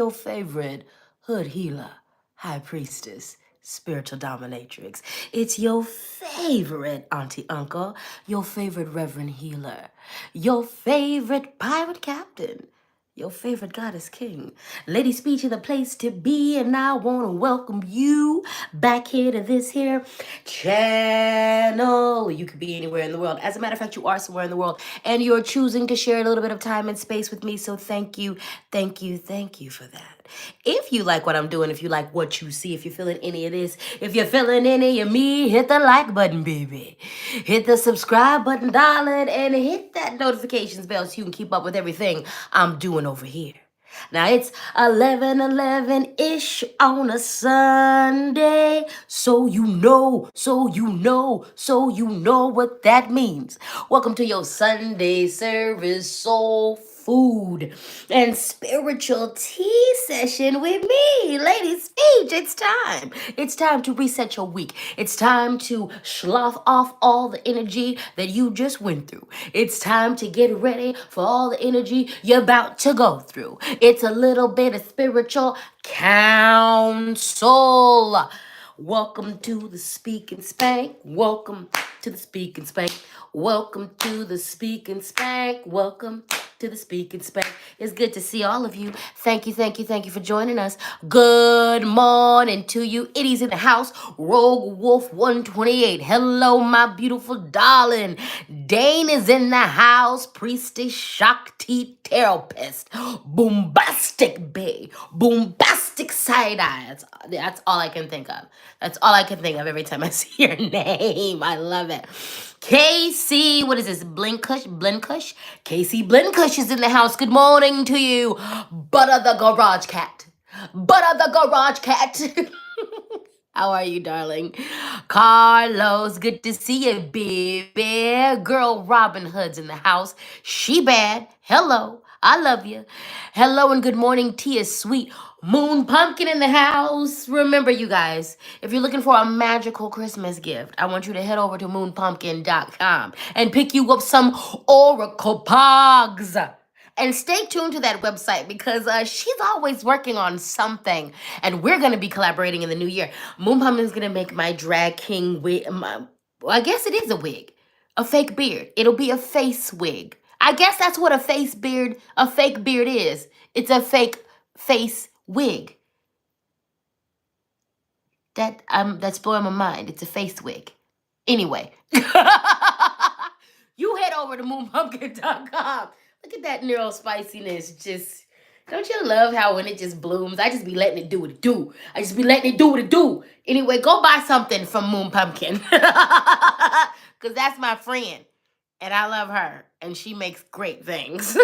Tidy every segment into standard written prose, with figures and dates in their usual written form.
your favorite hood healer, high priestess, spiritual dominatrix. It's your favorite auntie uncle, your favorite reverend healer, your favorite pirate captain, your favorite goddess king. Lady Speech is the place to be, and I want to welcome you back here to this here channel. You could be anywhere in the world. As a matter of fact, you are somewhere in the world, and you're choosing to share a little bit of time and space with me. So thank you, thank you, thank you for that. If you like what I'm doing, if you like what you see, if you're feeling any of this, if you're feeling any of me, hit the like button, baby. Hit the subscribe button, darling, and hit that notifications bell so you can keep up with everything I'm doing over here. Now it's 11:11-ish on a Sunday, so you know what that means. Welcome to your Sunday service soul food and spiritual tea session with me, Lady Speech. It's time. It's time to reset your week. It's time to slough off all the energy that you just went through. It's time to get ready for all the energy you're about to go through. It's a little bit of spiritual counsel. Welcome to the Speak and Spank. Welcome to the Speak and Spank. Welcome to the Speak and Spank. Welcome to the Speak and Spank. It's good to see all of you. Thank you, thank you, thank you for joining us. Good morning to you. Itties in the house. Rogue Wolf 128. Hello, my beautiful darling. Dane is in the house. Priestess Shakti Therapist. Bombastic Bay. Bombastic side eye. That's all I can think of. That's all I can think of every time I see your name. I love it. Casey, what is this? Blinkush? Casey Blinkush is in the house. Good morning to you. Butter the garage cat. Butter the garage cat. How are you, darling? Carlos, good to see you, baby. Girl Robin Hood's in the house. She bad. Hello. I love you. Hello and good morning, Tia Sweet. Moon Pumpkin in the house. Remember, you guys, if you're looking for a magical Christmas gift, I want you to head over to moonpumpkin.com and pick you up some Oracle Pogs. And stay tuned to that website because she's always working on something. And we're going to be collaborating in the new year. Moon Pumpkin's going to make my drag king wig. Well, I guess it is a wig. A fake beard. It'll be a face wig. I guess that's what a fake beard is. It's a fake face wig. That's blowing my mind. It's a face wig. Anyway. You head over to moonpumpkin.com. Look at that neural spiciness. Just, don't you love how when it just blooms, I just be letting it do what it do. I just be letting it do what it do. Anyway, go buy something from Moon Pumpkin. Because that's my friend. And I love her. And she makes great things.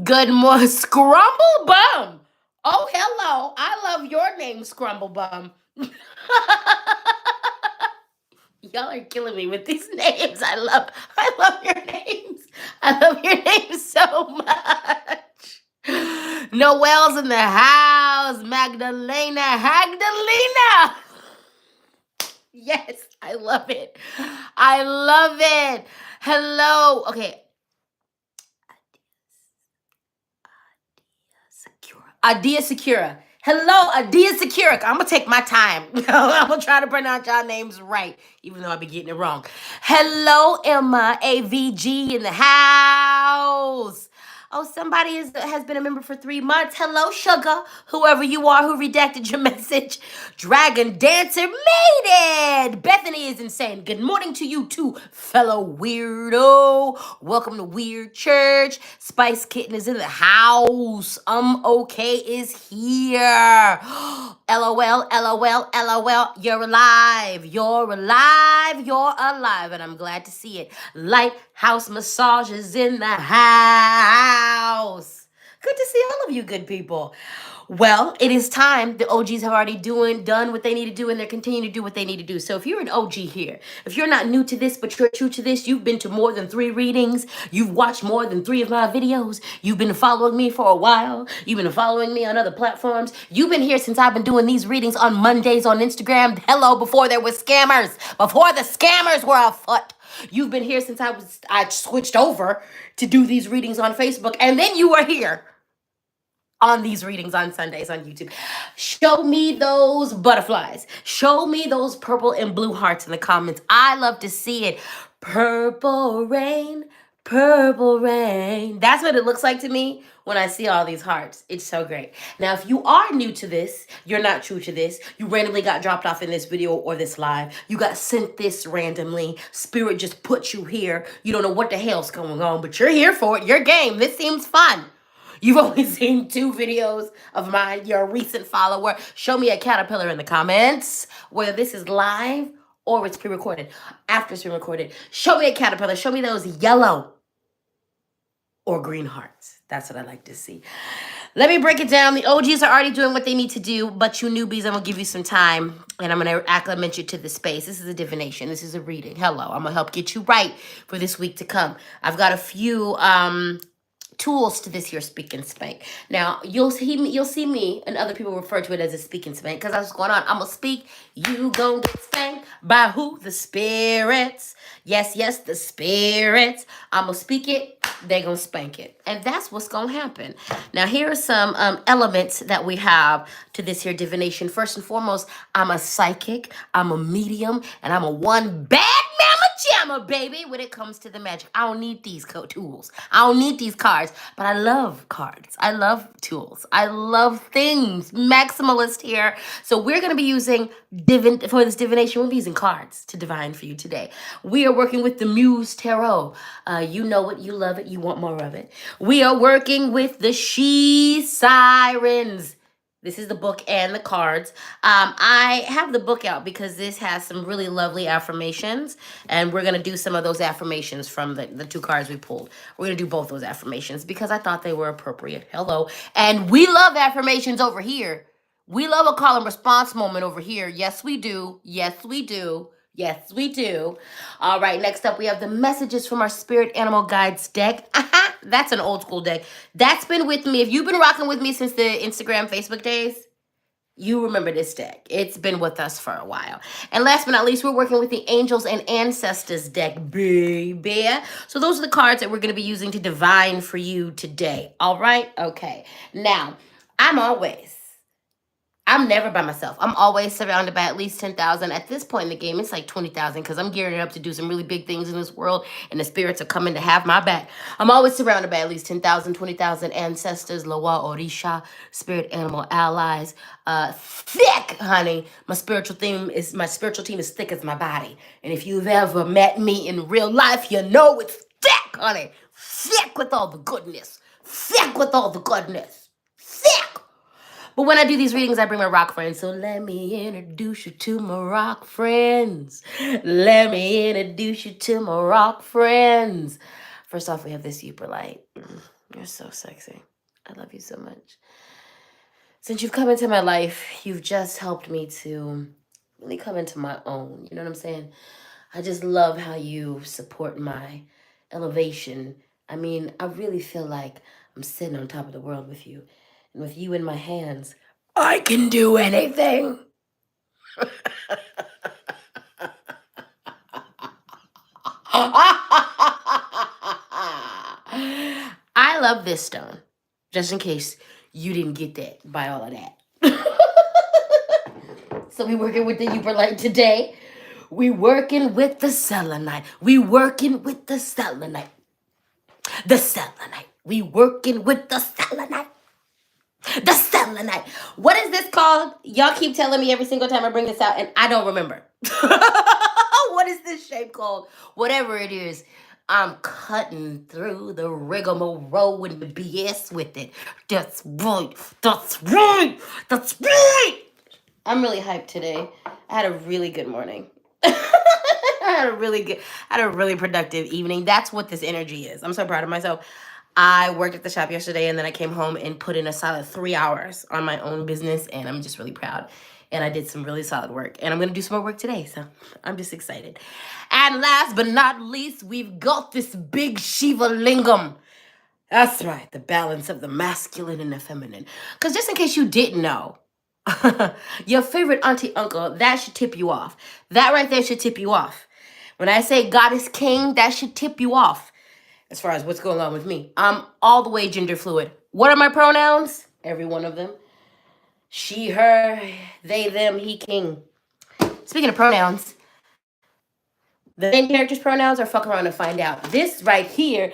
Good morning, Scrumble Bum. Oh, hello. I love your name, Scrumble Bum. Y'all are killing me with these names. I love your names. I love your names so much. Noelle's in the house. Magdalena. Yes, I love it. I love it. Hello. Okay. Adia Secura. Hello, Adia Secura. I'm going to take my time. I'm going to try to pronounce y'all names right, even though I be getting it wrong. Hello, Emma AVG in the house. Oh, somebody has been a member for 3 months. Hello, Sugar, whoever you are who redacted your message. Dragon Dancer made it. Bethany is insane. Good morning to you too, fellow weirdo. Welcome to Weird Church. Spice Kitten is in the house. Okay is here. LOL, LOL, LOL. You're alive. You're alive. You're alive. And I'm glad to see it. Lighthouse Massages in the house. Good to see all of you good people. Well, it is time. The OGs have already done what they need to do, and they're continuing to do what they need to do. So if you're an OG here, if you're not new to this, but you're true to this, you've been to more than 3 readings, you've watched more than 3 of my videos, you've been following me for a while, you've been following me on other platforms, you've been here since I've been doing these readings on Mondays on Instagram. Hello, before there was scammers, before the scammers were afoot. You've been here since I switched over to do these readings on Facebook, and then you were here on these readings on Sundays on YouTube. Show me those butterflies. Show me those purple and blue hearts in the comments. I love to see it. Purple rain, purple rain. That's what it looks like to me when I see all these hearts. It's so great. Now, if you are new to this, you're not true to this, you randomly got dropped off in this video or this live, you got sent this randomly, spirit just put you here, you don't know what the hell's going on, but you're here for it, your game, this seems fun. You've only seen 2 videos of mine. You're a recent follower. Show me a caterpillar in the comments, whether this is live or it's pre-recorded. After it's pre-recorded, show me a caterpillar. Show me those yellow or green hearts. That's what I like to see. Let me break it down. The OGs are already doing what they need to do, but you newbies, I'm going to give you some time, and I'm going to acclimate you to the space. This is a divination. This is a reading. Hello. I'm going to help get you right for this week to come. I've got a few tools to this here speak and spank. Now you'll see me and other people refer to it as a speak and spank because that's what's going on. I'm gonna speak, you gonna get spanked by who? The spirits. Yes, the spirits. I'm gonna speak it, they gonna spank it, and that's what's gonna happen. Now here are some elements that we have to this here divination. First and foremost, I'm a psychic, I'm a medium, and I'm a one bad mama jamma, baby, when it comes to the magic. I don't need these tools. I don't need these cards, but I love cards. I love tools. I love things. Maximalist here. So we're going to be using, for this divination, we'll be using cards to divine for you today. We are working with the Muse Tarot. You know it. You love it. You want more of it. We are working with the Sirens. This is the book and the cards. I have the book out because this has some really lovely affirmations, and we're going to do some of those affirmations from the 2 cards we pulled. We're going to do both those affirmations because I thought they were appropriate. Hello. And we love affirmations over here. We love a call and response moment over here. Yes, we do. Yes, we do. Yes, we do. All right, next up, we have the messages from our Spirit Animal Guides deck. That's an old school deck. That's been with me. If you've been rocking with me since the Instagram, Facebook days, you remember this deck. It's been with us for a while. And last but not least, we're working with the Angels and Ancestors deck, baby. So those are the cards that we're going to be using to divine for you today. All right? Okay. Now, I'm never by myself. I'm always surrounded by at least 10,000. At this point in the game, it's like 20,000 because I'm gearing up to do some really big things in this world, and the spirits are coming to have my back. I'm always surrounded by at least 10,000, 20,000 ancestors, Loa, Orisha, spirit animal allies. Thick, honey. My spiritual team is thick as my body. And if you've ever met me in real life, you know it's thick, honey. Thick with all the goodness. Thick with all the goodness. Thick. But when I do these readings, I bring my rock friends. So let me introduce you to my rock friends. Let me introduce you to my rock friends. First off, we have this Yooperlite. You're so sexy. I love you so much. Since you've come into my life, you've just helped me to really come into my own. You know what I'm saying? I just love how you support my elevation. I mean, I really feel like I'm sitting on top of the world with you. And with you in my hands, I can do anything. I love this stone, just in case you didn't get that by all of that. So we working with the Yooperlite today. We working with the Selenite. We working with the Selenite. The Selenite. We working with the Selenite. The Selenite. What is this called? Y'all keep telling me every single time I bring this out, and I don't remember. What is this shape called? Whatever it is, I'm cutting through the rigmarole and the BS with it. That's right. That's right. That's right. I'm really hyped today. I had a really good morning. I had a really productive evening. That's what this energy is. I'm so proud of myself. I worked at the shop yesterday, and then I came home and put in a solid 3 hours on my own business, and I'm just really proud. And I did some really solid work, and I'm going to do some more work today, so I'm just excited. And last but not least, we've got this big Shiva Lingam. That's right, the balance of the masculine and the feminine. Because just in case you didn't know, your favorite auntie, uncle, that should tip you off. That right there should tip you off. When I say God is king, that should tip you off. As far as what's going on with me, I'm all the way gender fluid. What are my pronouns? Every one of them. She, her, they, them, he, king. Speaking of pronouns, the main character's pronouns are fuck around and find out. This right here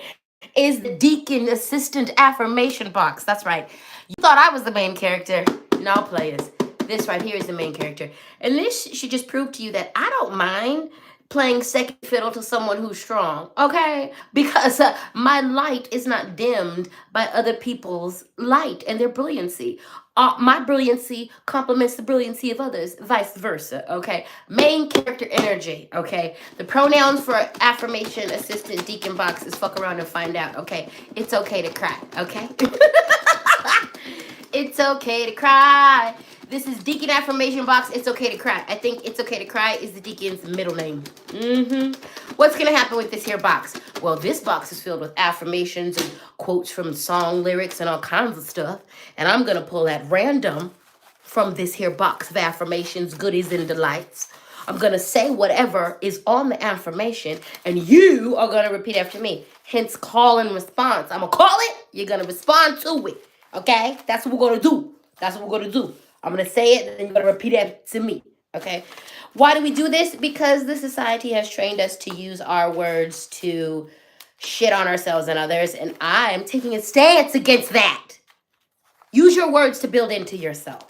is the Deacon Assistant Affirmation box. That's right. You thought I was the main character. No, players. This right here is the main character. And this should just prove to you that I don't mind playing second fiddle to someone who's strong, okay? Because my light is not dimmed by other people's light and their brilliancy. My brilliancy complements the brilliancy of others, vice versa, okay? Main character energy, okay? The pronouns for affirmation assistant deacon box is fuck around and find out, okay? It's okay to cry, okay? It's okay to cry. This is Deacon Affirmation Box. It's okay to cry. I think It's Okay to Cry is the Deacon's middle name. What's going to happen with this here box? Well, this box is filled with affirmations and quotes from song lyrics and all kinds of stuff. And I'm going to pull at random from this here box of affirmations, goodies, and delights. I'm going to say whatever is on the affirmation, and you are going to repeat after me. Hence, call and response. I'm going to call it. You're going to respond to it. Okay? That's what we're going to do. That's what we're going to do. I'm going to say it, and then you're going to repeat it to me. Okay? Why do we do this? Because the society has trained us to use our words to shit on ourselves and others, and I am taking a stance against that. Use your words to build into yourself.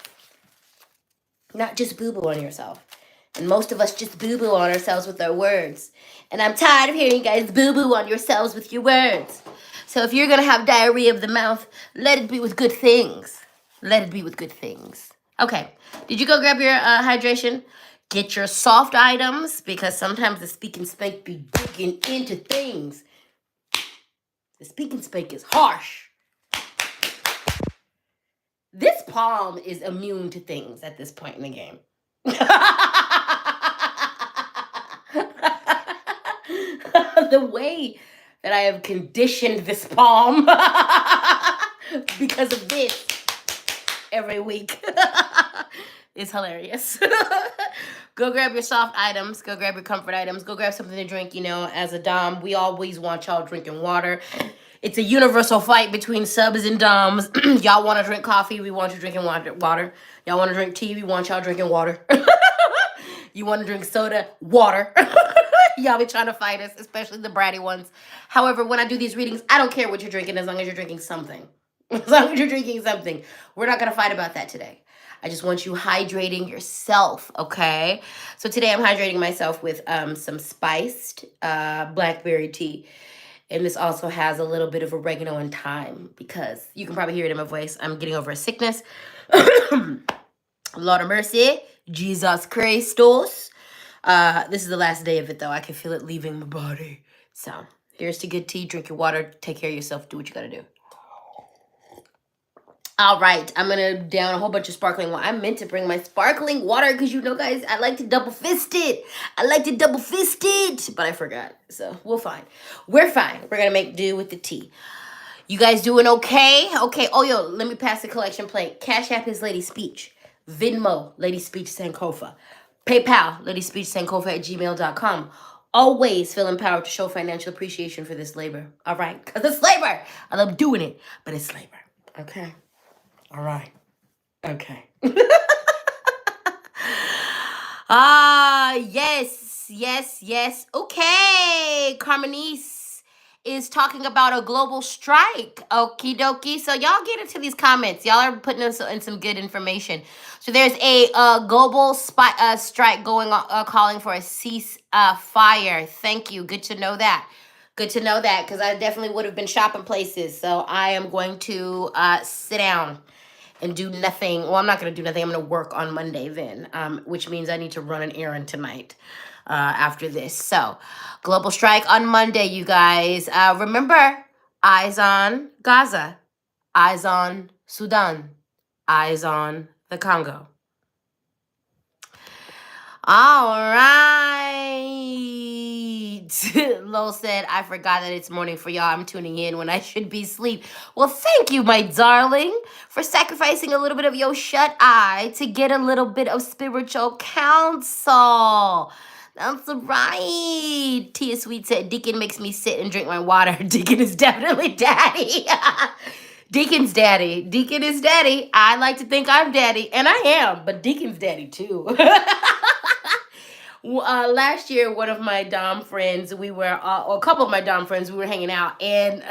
Not just boo-boo on yourself. And most of us just boo-boo on ourselves with our words. And I'm tired of hearing you guys boo-boo on yourselves with your words. So if you're going to have diarrhea of the mouth, let it be with good things. Let it be with good things. Okay. Did you go grab your hydration? Get your soft items, because sometimes the speak and spank be digging into things. The speak and spank is harsh. This palm is immune to things at this point in the game. The way that I have conditioned this palm because of this every week is hilarious. Go grab your soft items. Go grab your comfort items. Go grab something to drink. You know, as a dom, we always want y'all drinking water. It's a universal fight between subs and doms. Y'all want to drink coffee, we want you drinking water. Y'all want to drink tea, we want y'all drinking water. You want to drink soda, water. Y'all be trying to fight us, especially the bratty ones. However, when I do these readings, I don't care what you're drinking as long as you're drinking something. As long as you're drinking something. We're not going to fight about that today. I just want you hydrating yourself, okay? So today I'm hydrating myself with some spiced blackberry tea. And this also has a little bit of oregano and thyme, because you can probably hear it in my voice. I'm getting over a sickness. Lord of mercy. Jesus Christos. This is the last day of it, though. I can feel it leaving my body. So here's to good tea. Drink your water. Take care of yourself. Do what you got to do. All right, I'm going to down a whole bunch of sparkling water. I meant to bring my sparkling water because, you know, guys, I like to double fist it. But I forgot. So we're fine. We're going to make do with the tea. You guys doing okay? Okay. Oh, yo, let me pass the collection plate. Cash App is LadySpeech. Venmo, LadySpeech Sankofa. PayPal, LadySpeechSankofa@gmail.com. Always feel empowered to show financial appreciation for this labor. All right? Because it's labor. I love doing it, but it's labor. Okay? All right. Okay. Yes. Okay. Carmenice is talking about a global strike. Okie dokie. So y'all get into these comments. Y'all are putting in some good information. So there's a global strike going on, calling for a ceasefire. Thank you. Good to know that. Because I definitely would have been shopping places. So I am going to sit down and do nothing. Well, I'm not going to do nothing. I'm going to work on Monday then, which means I need to run an errand tonight after this. So, global strike on Monday, you guys. Remember, eyes on Gaza, eyes on Sudan, eyes on the Congo. All right. Lo said, I forgot that it's morning for y'all. I'm tuning in when I should be asleep. Well, thank you, my darling, for sacrificing a little bit of your shut eye to get a little bit of spiritual counsel. That's right. Tia Sweet said, Deacon makes me sit and drink my water. Deacon is definitely daddy. Deacon's daddy. Deacon is daddy. I like to think I'm daddy, and I am, but Deacon's daddy too. Last year, one of my Dom friends, we were, or a couple of my Dom friends, we were hanging out, and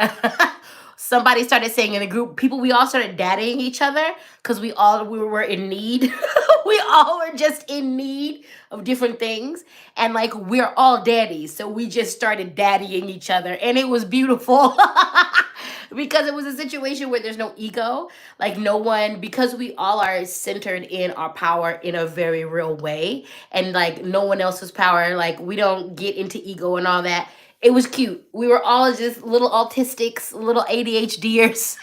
somebody started saying in the group, people, we all started daddying each other because we were in need. We all were just in need of different things, and like we're all daddies, so we just started daddying each other, and it was beautiful. Because it was a situation where there's no ego, like no one, because we all are centered in our power in a very real way, and like no one else's power, like we don't get into ego and all that. It was cute. We were all just little autistics, little ADHDers.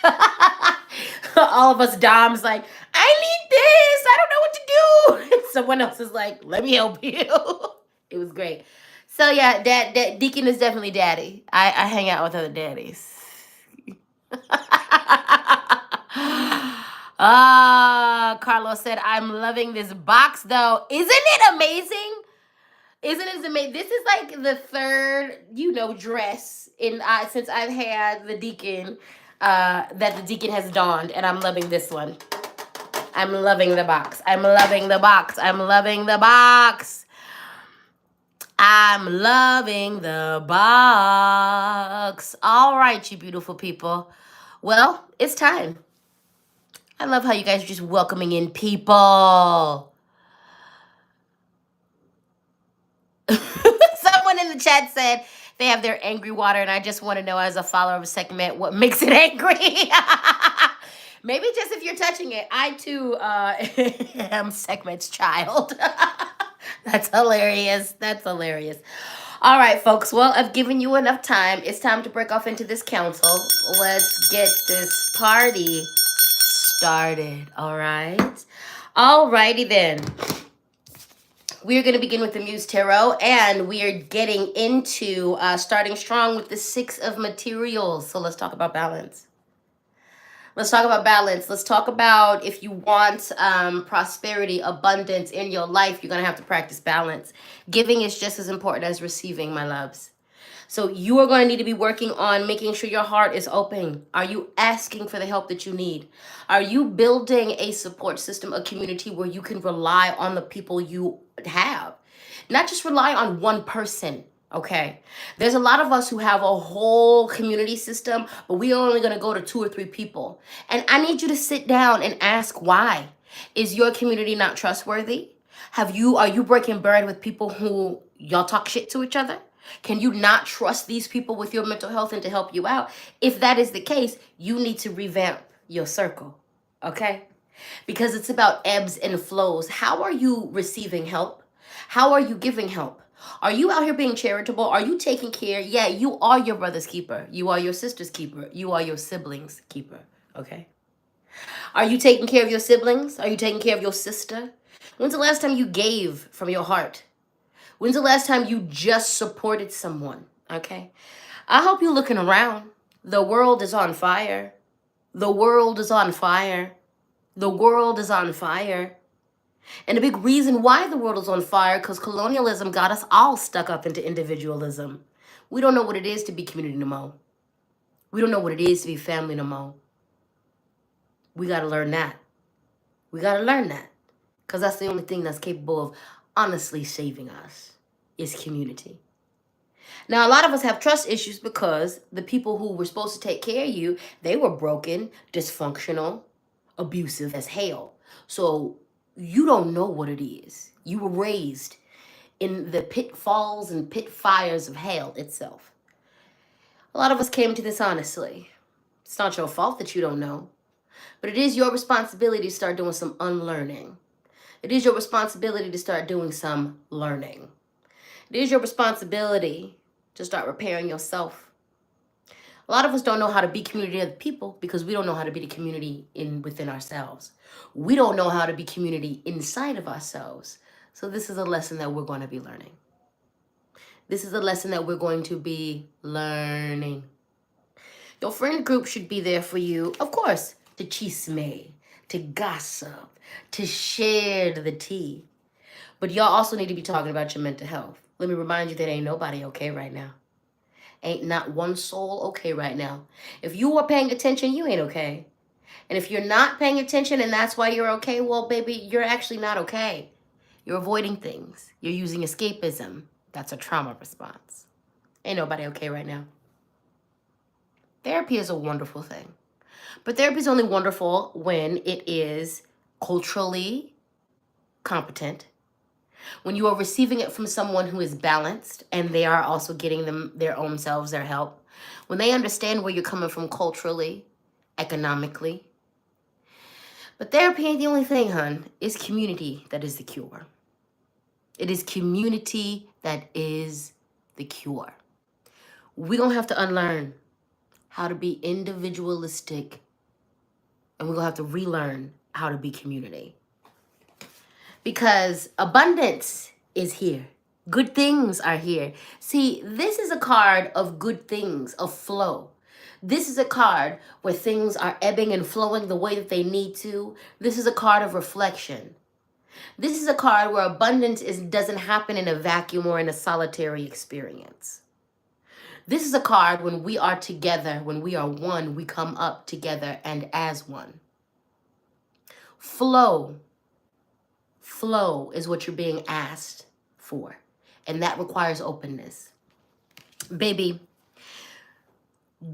All of us Doms, like, I need this, I don't know what to do. And someone else is like, let me help you. It was great. So yeah, dad Deacon is definitely daddy. I hang out with other daddies. Carlos said, I'm loving this box though. Isn't it amazing? Isn't it amazing? This is like the third, dress in since I've had the Deacon, that the Deacon has donned, and I'm loving this one. I'm loving the box. I'm loving the box. I'm loving the box. I'm loving the box. All right, you beautiful people. Well, it's time. I love how you guys are just welcoming in people. Someone in the chat said they have their angry water, and I just want to know, as a follower of a segment, what makes it angry. Maybe just if you're touching it. I too am segment's child. That's hilarious. That's hilarious. All right, folks. Well, I've given you enough time. It's time to break off into this council. Let's get this party started. All right. All righty then. We're going to begin with the Muse Tarot, and we are getting into starting strong with the Six of Materials. So let's talk about balance. Let's talk about balance. Let's talk about, if you want prosperity, abundance in your life, you're going to have to practice balance. Giving is just as important as receiving, my loves. So you are going to need to be working on making sure your heart is open. Are you asking for the help that you need? Are you building a support system, a community where you can rely on the people you have? Not just rely on one person, okay? There's a lot of us who have a whole community system, but we are only going to go to 2 or 3 people. And I need you to sit down and ask why. Is your community not trustworthy? Are you breaking bread with people who y'all talk shit to each other? Can you not trust these people with your mental health and to help you out? If that is the case, you need to revamp your circle, okay? Because it's about ebbs and flows. How are you receiving help? How are you giving help? Are you out here being charitable? Are you taking care? Yeah, you are your brother's keeper. You are your sister's keeper. You are your sibling's keeper, okay? Are you taking care of your siblings? Are you taking care of your sister? When's the last time you gave from your heart? When's the last time you just supported someone? Okay. I hope you're looking around. The world is on fire. The world is on fire. The world is on fire. And a big reason why the world is on fire, because colonialism got us all stuck up into individualism. We don't know what it is to be community no more. We don't know what it is to be family no more. We got to learn that. We got to learn that. Because that's the only thing that's capable of honestly saving us, is community. Now, a lot of us have trust issues because the people who were supposed to take care of you, they were broken, dysfunctional, abusive as hell. So you don't know what it is. You were raised in the pitfalls and pit fires of hell itself. A lot of us came to this honestly. It's not your fault that you don't know, but it is your responsibility to start doing some unlearning. It is your responsibility to start doing some learning. It is your responsibility to start repairing yourself. A lot of us don't know how to be community of people because we don't know how to be the community within ourselves. We don't know how to be community inside of ourselves. So this is a lesson that we're going to be learning. This is a lesson that we're going to be learning. Your friend group should be there for you, of course, to chisme, to gossip, to share the tea. But y'all also need to be talking about your mental health. Let me remind you that ain't nobody okay right now. Ain't not one soul okay right now. If you are paying attention, you ain't okay. And if you're not paying attention and that's why you're okay, well, baby, you're actually not okay. You're avoiding things. You're using escapism. That's a trauma response. Ain't nobody okay right now. Therapy is a wonderful thing. But therapy is only wonderful when it is culturally competent, when you are receiving it from someone who is balanced and they are also getting them their own selves their help, when they understand where you're coming from culturally, economically. But therapy ain't the only thing, hun. It's community that is the cure. It is community that is the cure. We're going to have to unlearn how to be individualistic, and we're going to have to relearn how to be community. Because abundance is here. Good things are here. See, this is a card of good things, of flow. This is a card where things are ebbing and flowing the way that they need to. This is a card of reflection. This is a card where abundance doesn't happen in a vacuum or in a solitary experience. This is a card when we are together, when we are one, we come up together and as one. Flow is what you're being asked for. And that requires openness. Baby,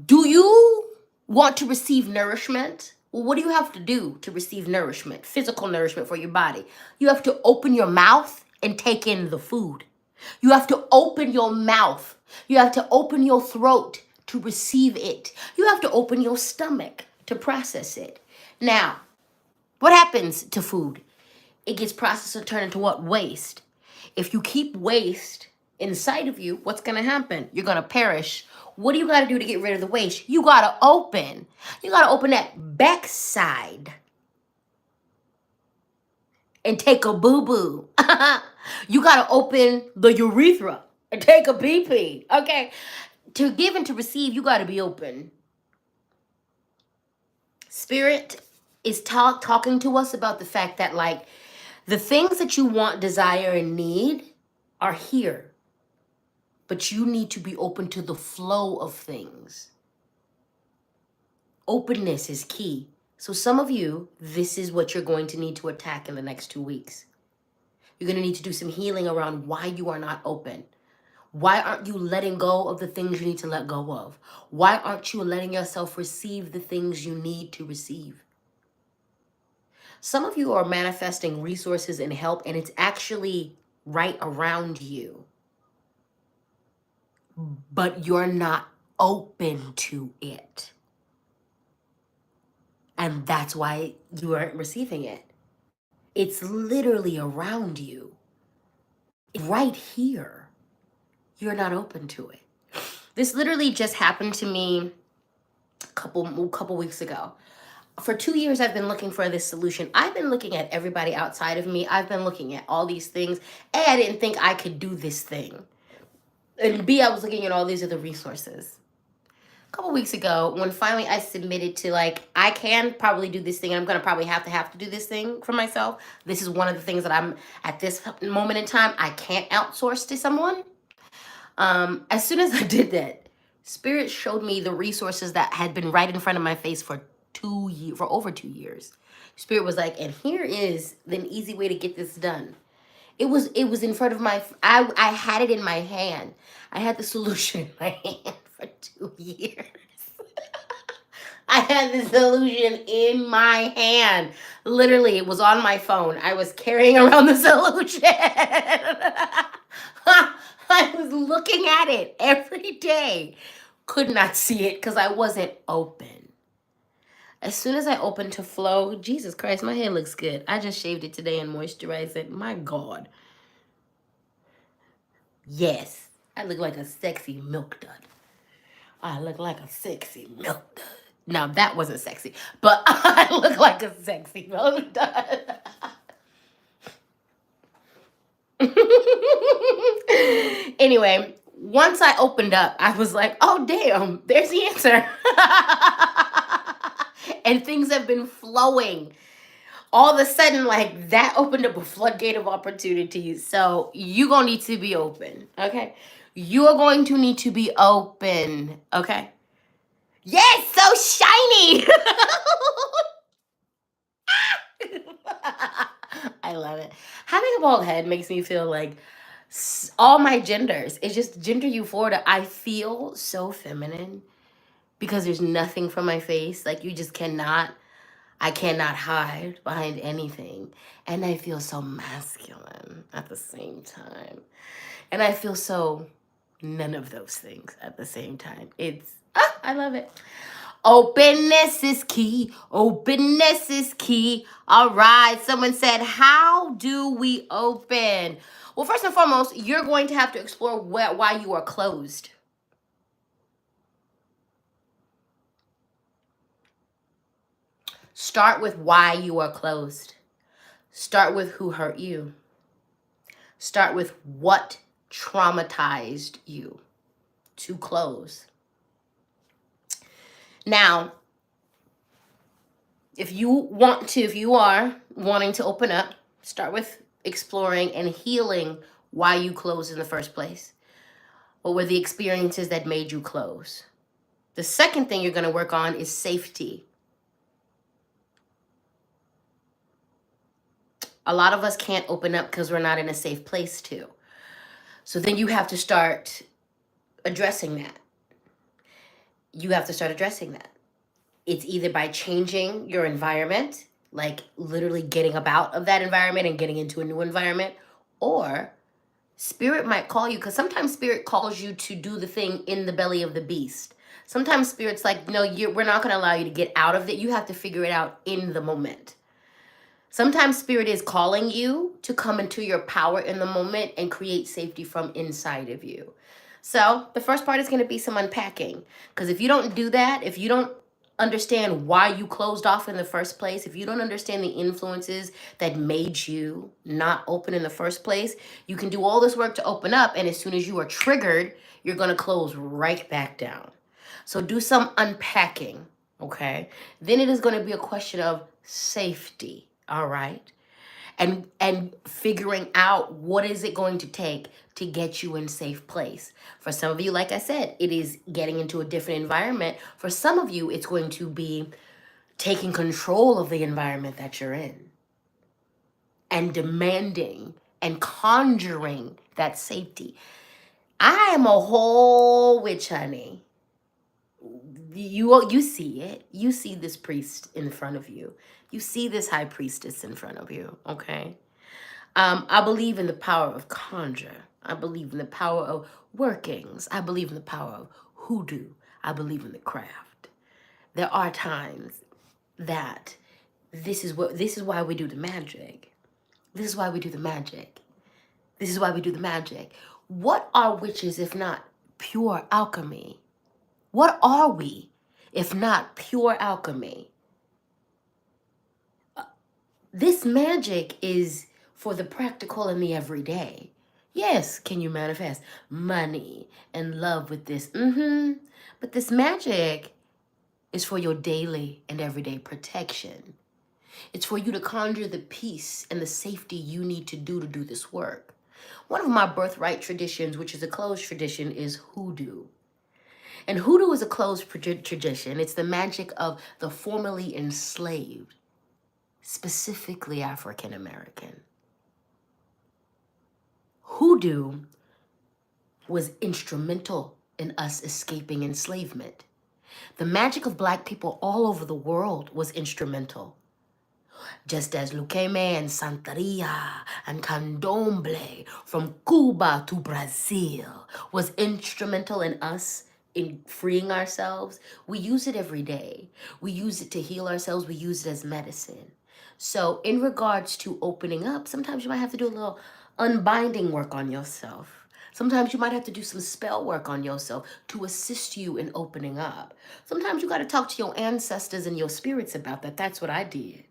do you want to receive nourishment? Well, what do you have to do to receive nourishment, physical nourishment for your body? You have to open your mouth and take in the food. You have to open your mouth. You have to open your throat to receive it. You have to open your stomach to process it. Now, what happens to food? It gets processed and turned into what? Waste. If you keep waste inside of you, what's going to happen? You're going to perish. What do you got to do to get rid of the waste? You got to open. You got to open that backside and take a boo-boo. You got to open the urethra and take a pee-pee. Okay? To give and to receive, you got to be open. Spirit is talking to us about the fact that, like, the things that you want, desire, and need are here. But you need to be open to the flow of things. Openness is key. So some of you, this is what you're going to need to attack in the next 2 weeks. You're going to need to do some healing around why you are not open. Why aren't you letting go of the things you need to let go of? Why aren't you letting yourself receive the things you need to receive? Some of you are manifesting resources and help, and it's actually right around you. But you're not open to it. And that's why you aren't receiving it. It's literally around you. It's right here. You're not open to it. This literally just happened to me a couple weeks ago. For 2 years, I've been looking for this solution. I've been looking at everybody outside of me. I've been looking at all these things. A, I didn't think I could do this thing. And B, I was looking at all these other resources. A couple weeks ago, when finally I submitted to, like, I can probably do this thing, and I'm going to probably have to do this thing for myself. This is one of the things that I'm, at this moment in time, I can't outsource to someone. As soon as I did that, Spirit showed me the resources that had been right in front of my face for over 2 years. Spirit was like, and here is an easy way to get this done. It was in front of I had it in my hand. I had the solution in my hand for 2 years. I had the solution in my hand. Literally, it was on my phone. I was carrying around the solution. I was looking at it every day. Could not see it because I wasn't open. As soon as I opened to flow, Jesus Christ, my hair looks good. I just shaved it today and moisturized it. My God. Yes, I look like a sexy milk dud. I look like a sexy milk dud. Now, that wasn't sexy, but I look like a sexy milk dud. Anyway, once I opened up, I was like, oh, damn, there's the answer. And things have been flowing. All of a sudden, like, that opened up a floodgate of opportunities. So you're going to need to be open, okay? You're going to need to be open, okay? Yes, so shiny. I love it. Having a bald head makes me feel like all my genders. It's just gender euphoria. I feel so feminine because there's nothing from my face. Like you just cannot, I cannot hide behind anything. And I feel so masculine at the same time. And I feel so none of those things at the same time. I love it. Openness is key. Openness is key. All right. Someone said, how do we open? Well, first and foremost, you're going to have to explore why you are closed. Start with why you are closed. Start with who hurt you. Start with what traumatized you to close. Now, if you are wanting to open up, start with exploring and healing why you closed in the first place. What were the experiences that made you close? The second thing you're going to work on is safety. A lot of us can't open up because we're not in a safe place to. So then you have to start addressing that. You have to start addressing that. It's either by changing your environment, like literally getting out of that environment and getting into a new environment, or spirit might call you, because sometimes spirit calls you to do the thing in the belly of the beast. Sometimes spirit's like, no, we're not going to allow you to get out of it. You have to figure it out in the moment. Sometimes spirit is calling you to come into your power in the moment and create safety from inside of you. So the first part is going to be some unpacking. Because if you don't do that, if you don't understand why you closed off in the first place, if you don't understand the influences that made you not open in the first place, you can do all this work to open up, and as soon as you are triggered, you're going to close right back down. So do some unpacking, okay? Then it is going to be a question of safety, all right? And figuring out what is it going to take to get you in safe place. For some of you, like I said, it is getting into a different environment. For some of you, it's going to be taking control of the environment that you're in and demanding and conjuring that safety. I am a whole witch, honey. You see it. You see this priest in front of you. You see this high priestess in front of you, okay? I believe in the power of conjure. I believe in the power of workings. I believe in the power of hoodoo. I believe in the craft. There are times that this is why we do the magic. This is why we do the magic. This is why we do the magic. What are witches if not pure alchemy? What are we if not pure alchemy? This magic is for the practical and the everyday. Yes, can you manifest money and love with this? But this magic is for your daily and everyday protection. It's for you to conjure the peace and the safety you need to do this work. One of my birthright traditions, which is a closed tradition, is hoodoo. And hoodoo is a closed tradition. It's the magic of the formerly enslaved, specifically African American. Hoodoo was instrumental in us escaping enslavement. The magic of Black people all over the world was instrumental. Just as Luceme and Santeria and Candomblé from Cuba to Brazil was instrumental in us in freeing ourselves, we use it every day. We use it to heal ourselves. We use it as medicine. So in regards to opening up, sometimes you might have to do a little unbinding work on yourself. Sometimes you might have to do some spell work on yourself to assist you in opening up. Sometimes you got to talk to your ancestors and your spirits about that. That's what I did.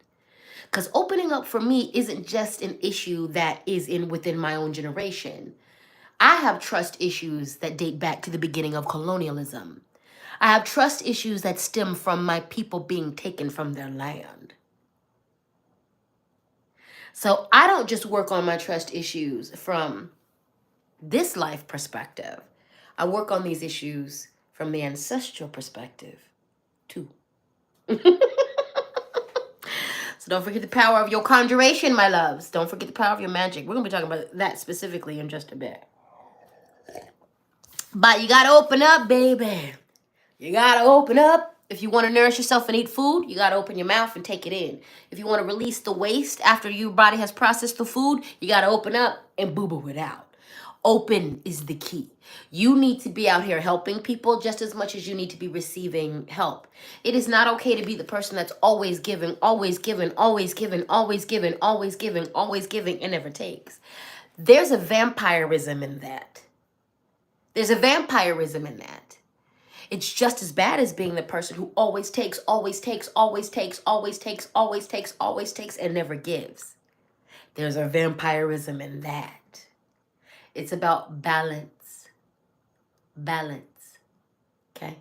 Because opening up for me isn't just an issue that is within my own generation. I have trust issues that date back to the beginning of colonialism. I have trust issues that stem from my people being taken from their land. So I don't just work on my trust issues from this life perspective. I work on these issues from the ancestral perspective, too. So don't forget the power of your conjuration, my loves. Don't forget the power of your magic. We're going to be talking about that specifically in just a bit. But you got to open up, baby. You got to open up. If you want to nourish yourself and eat food, you got to open your mouth and take it in. If you want to release the waste after your body has processed the food, you got to open up and boo-boo it out. Open is the key. You need to be out here helping people just as much as you need to be receiving help. It is not okay to be the person that's always giving, always giving, always giving, always giving, always giving, always giving, and never takes. There's a vampirism in that. There's a vampirism in that. It's just as bad as being the person who always takes, always takes, always takes, always takes, always takes, always takes, and never gives. There's a vampirism in that. It's about balance. Balance. Okay?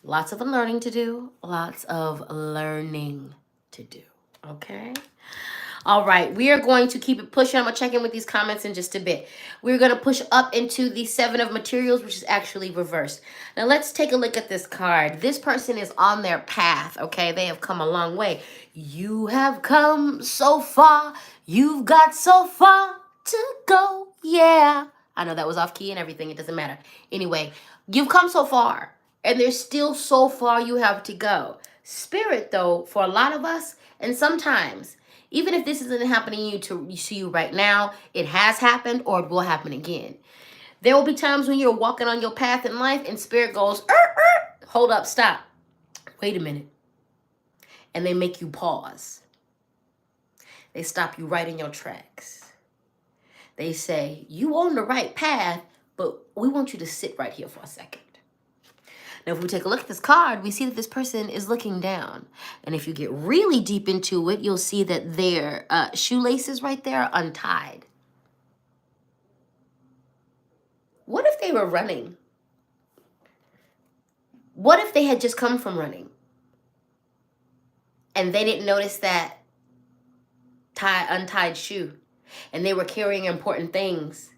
Lots of unlearning to do. Lots of learning to do. Okay? All right. We are going to keep it pushing. I'm going to check in with these comments in just a bit. We're going to push up into the 7 of materials, which is actually reversed. Now, let's take a look at this card. This person is on their path. Okay? They have come a long way. You have come so far. You've got so far to go. Yeah. I know that was off key and everything. It doesn't matter. Anyway, you've come so far. And there's still so far you have to go. Spirit, though, for a lot of us, and sometimes, even if this isn't happening to you right now, it has happened or it will happen again. There will be times when you're walking on your path in life and Spirit goes, hold up, stop. Wait a minute. And they make you pause. They stop you right in your tracks. They say, you on the right path, but we want you to sit right here for a second. Now, if we take a look at this card, we see that this person is looking down. And if you get really deep into it, you'll see that their shoelaces right there are untied. What if they were running? What if they had just come from and they didn't notice that untied shoe? And they were carrying important things.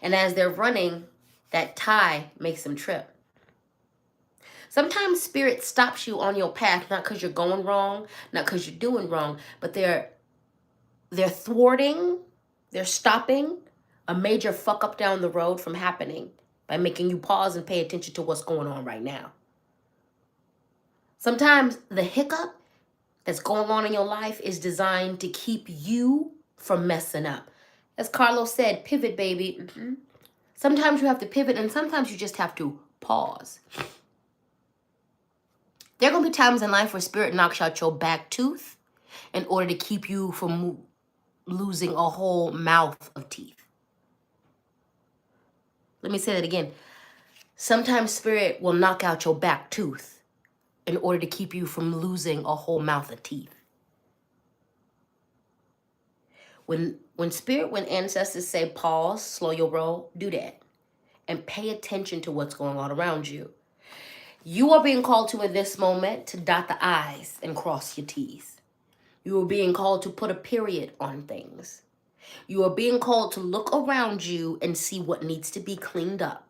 And as they're running, that tie makes them trip. Sometimes Spirit stops you on your path, not because you're going wrong, not because you're doing wrong, but they're thwarting, they're stopping a major fuck up down the road from happening by making you pause and pay attention to what's going on right now. Sometimes the hiccup that's going on in your life is designed to keep you from messing up. As Carlos said, pivot, baby. Sometimes you have to pivot, and sometimes you just have to pause. There are going to be times in life where Spirit knocks out your back tooth in order to keep you from losing a whole mouth of teeth. Let me say that again. Sometimes Spirit will knock out your back tooth in order to keep you from losing a whole mouth of teeth. When ancestors say pause, slow your roll, do that. And pay attention to what's going on around you. You are being called to, in this moment, to dot the I's and cross your T's. You are being called to put a period on things. You are being called to look around you and see what needs to be cleaned up.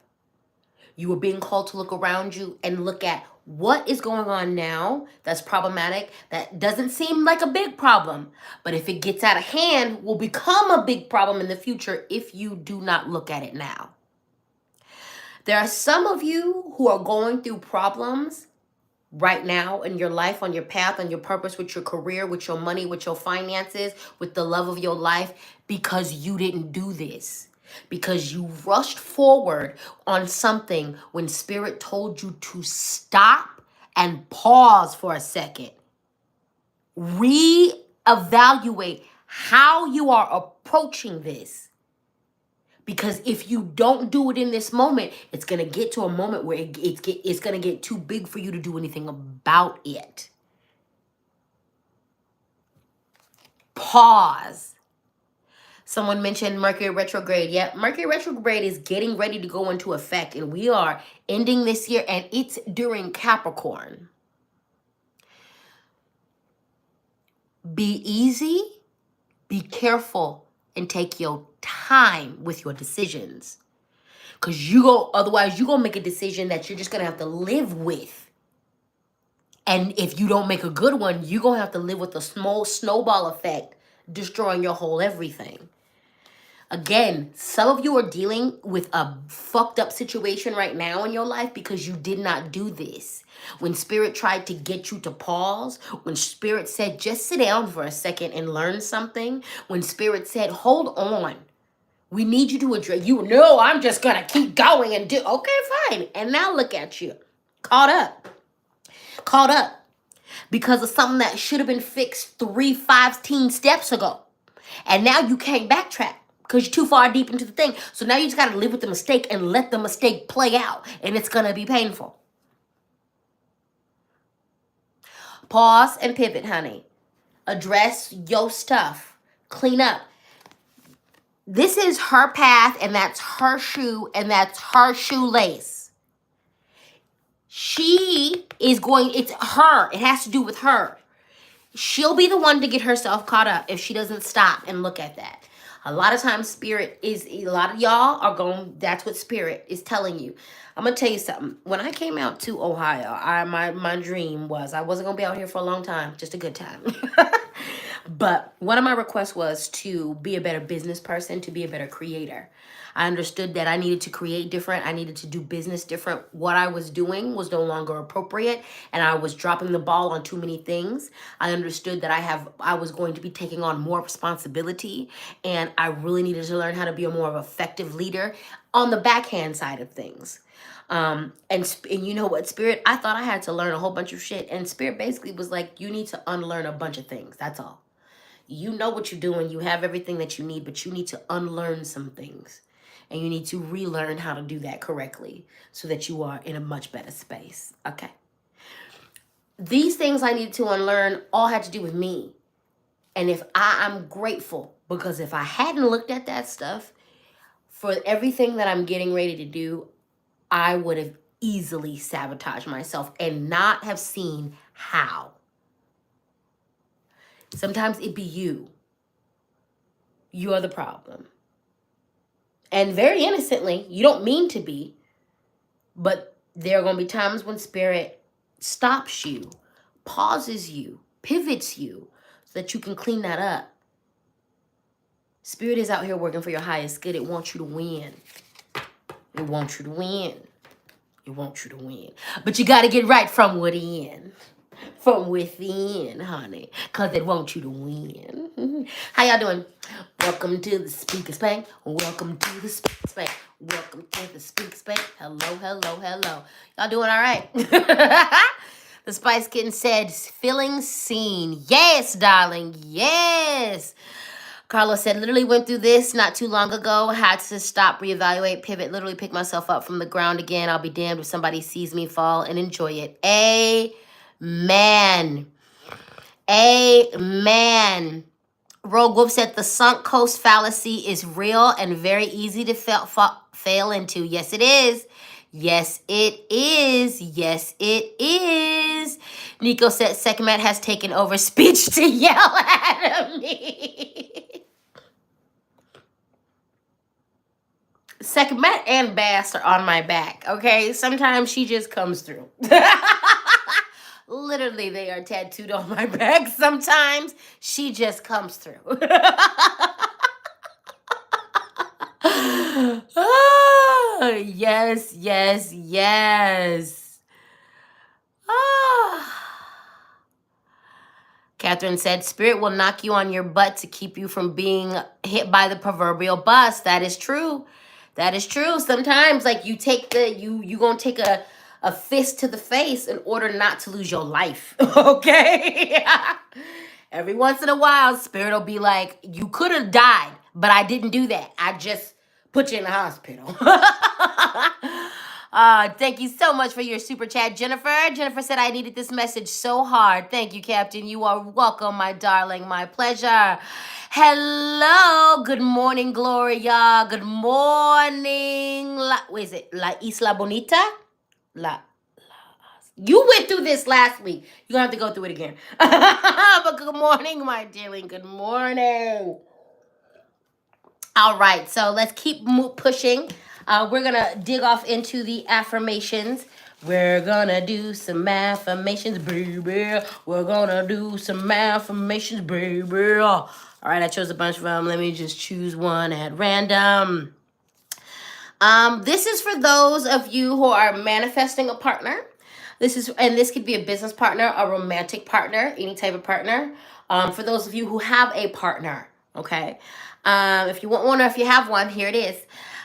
You are being called to look around you and look at what is going on now that's problematic, that doesn't seem like a big problem. But if it gets out of hand, will become a big problem in the future if you do not look at it now. There are some of you who are going through problems right now in your life, on your path, on your purpose, with your career, with your money, with your finances, with the love of your life, because you didn't do this. Because you rushed forward on something when Spirit told you to stop and pause for a second. Reevaluate how you are approaching this. Because if you don't do it in this moment, it's going to get to a moment where it's going to get too big for you to do anything about it. Pause. Someone mentioned Mercury retrograde. Yeah, Mercury retrograde is getting ready to go into effect. And we are ending this year, and it's during Capricorn. Be easy, be careful, and take your time with your decisions. Because otherwise you're going to make a decision that you're just going to have to live with. And if you don't make a good one, you're going to have to live with a small snowball effect, destroying your whole everything. Again, some of you are dealing with a fucked up situation right now in your life because you did not do this. When Spirit tried to get you to pause, when Spirit said, just sit down for a second and learn something, when Spirit said, hold on, we need you to address, you know, I'm just going to keep going and do, okay, fine. And now look at you, caught up because of something that should have been fixed 15 steps ago. And now you can't backtrack because you're too far deep into the thing. So now you just got to live with the mistake and let the mistake play out. And it's going to be painful. Pause and pivot, honey. Address your stuff. Clean up. This is her path, and that's her shoe, and that's her shoelace. She is going, it's her. It has to do with her. She'll be the one to get herself caught up if she doesn't stop and look at that. A lot of times a lot of y'all are going, that's what Spirit is telling you. I'm going to tell you something. When I came out to Ohio, my dream was, I wasn't going to be out here for a long time, just a good time. But one of my requests was to be a better business person, to be a better creator. I understood that I needed to create different. I needed to do business different. What I was doing was no longer appropriate, and I was dropping the ball on too many things. I understood that I was going to be taking on more responsibility, and I really needed to learn how to be a more effective leader on the backhand side of things. And you know what, Spirit, I thought I had to learn a whole bunch of shit, and Spirit basically was like, you need to unlearn a bunch of things. That's all. You know what you're doing. You have everything that you need, but you need to unlearn some things. And you need to relearn how to do that correctly so that you are in a much better space. Okay. These things I needed to unlearn all had to do with me. And if I'm grateful, because if I hadn't looked at that stuff for everything that I'm getting ready to do, I would have easily sabotaged myself and not have seen how. Sometimes it be you. You're the problem. And very innocently, you don't mean to be, but there are going to be times when Spirit stops you, pauses you, pivots you, so that you can clean that up. Spirit is out here working for your highest good. It wants you to win. It wants you to win. It wants you to win. But you got to get right from within. From within, honey. Because it wants you to win. How y'all doing? Welcome to the Speak and Spank. Welcome to the Speak and Spank. Welcome to the Speak and Spank. Hello, hello, hello. Y'all doing all right? The Spice Kitten said, feeling seen. Yes, darling. Yes. Carlos said, literally went through this not too long ago. Had to stop, reevaluate, pivot, literally pick myself up from the ground again. I'll be damned if somebody sees me fall and enjoy it. Amen. Amen. Rogue Wolf said, the sunk cost fallacy is real and very easy to fail into. Yes, it is. Yes, it is. Yes, it is. Nico said, Sekhmet has taken over speech to yell at me. Sekhmet and Bass are on my back, okay? Sometimes she just comes through. Literally, they are tattooed on my back. Sometimes she just comes through. Oh, yes, yes, yes. Oh. Catherine said, Spirit will knock you on your butt to keep you from being hit by the proverbial bus. That is true. That is true. Sometimes, like, you gonna take a fist to the face in order not to lose your life. Okay? Every once in a while, Spirit will be like, you could have died, but I didn't do that. I just put you in the hospital. Thank you so much for your super chat, Jennifer. Jennifer said, I needed this message so hard. Thank you, Captain. You are welcome, my darling. My pleasure. Hello. Good morning, Gloria. Good morning. Is it La Isla Bonita? You went through this last week. You're going to have to go through it again. But good morning, my dearling. Good morning. All right. So let's keep pushing. We're going to dig off into the affirmations. We're going to do some affirmations, baby. We're going to do some affirmations, baby. All right, I chose a bunch of them. Let me just choose one at random. This is for those of you who are manifesting a partner. This could be a business partner, a romantic partner, any type of partner. For those of you who have a partner, okay? If you want one or if you have one, here it is.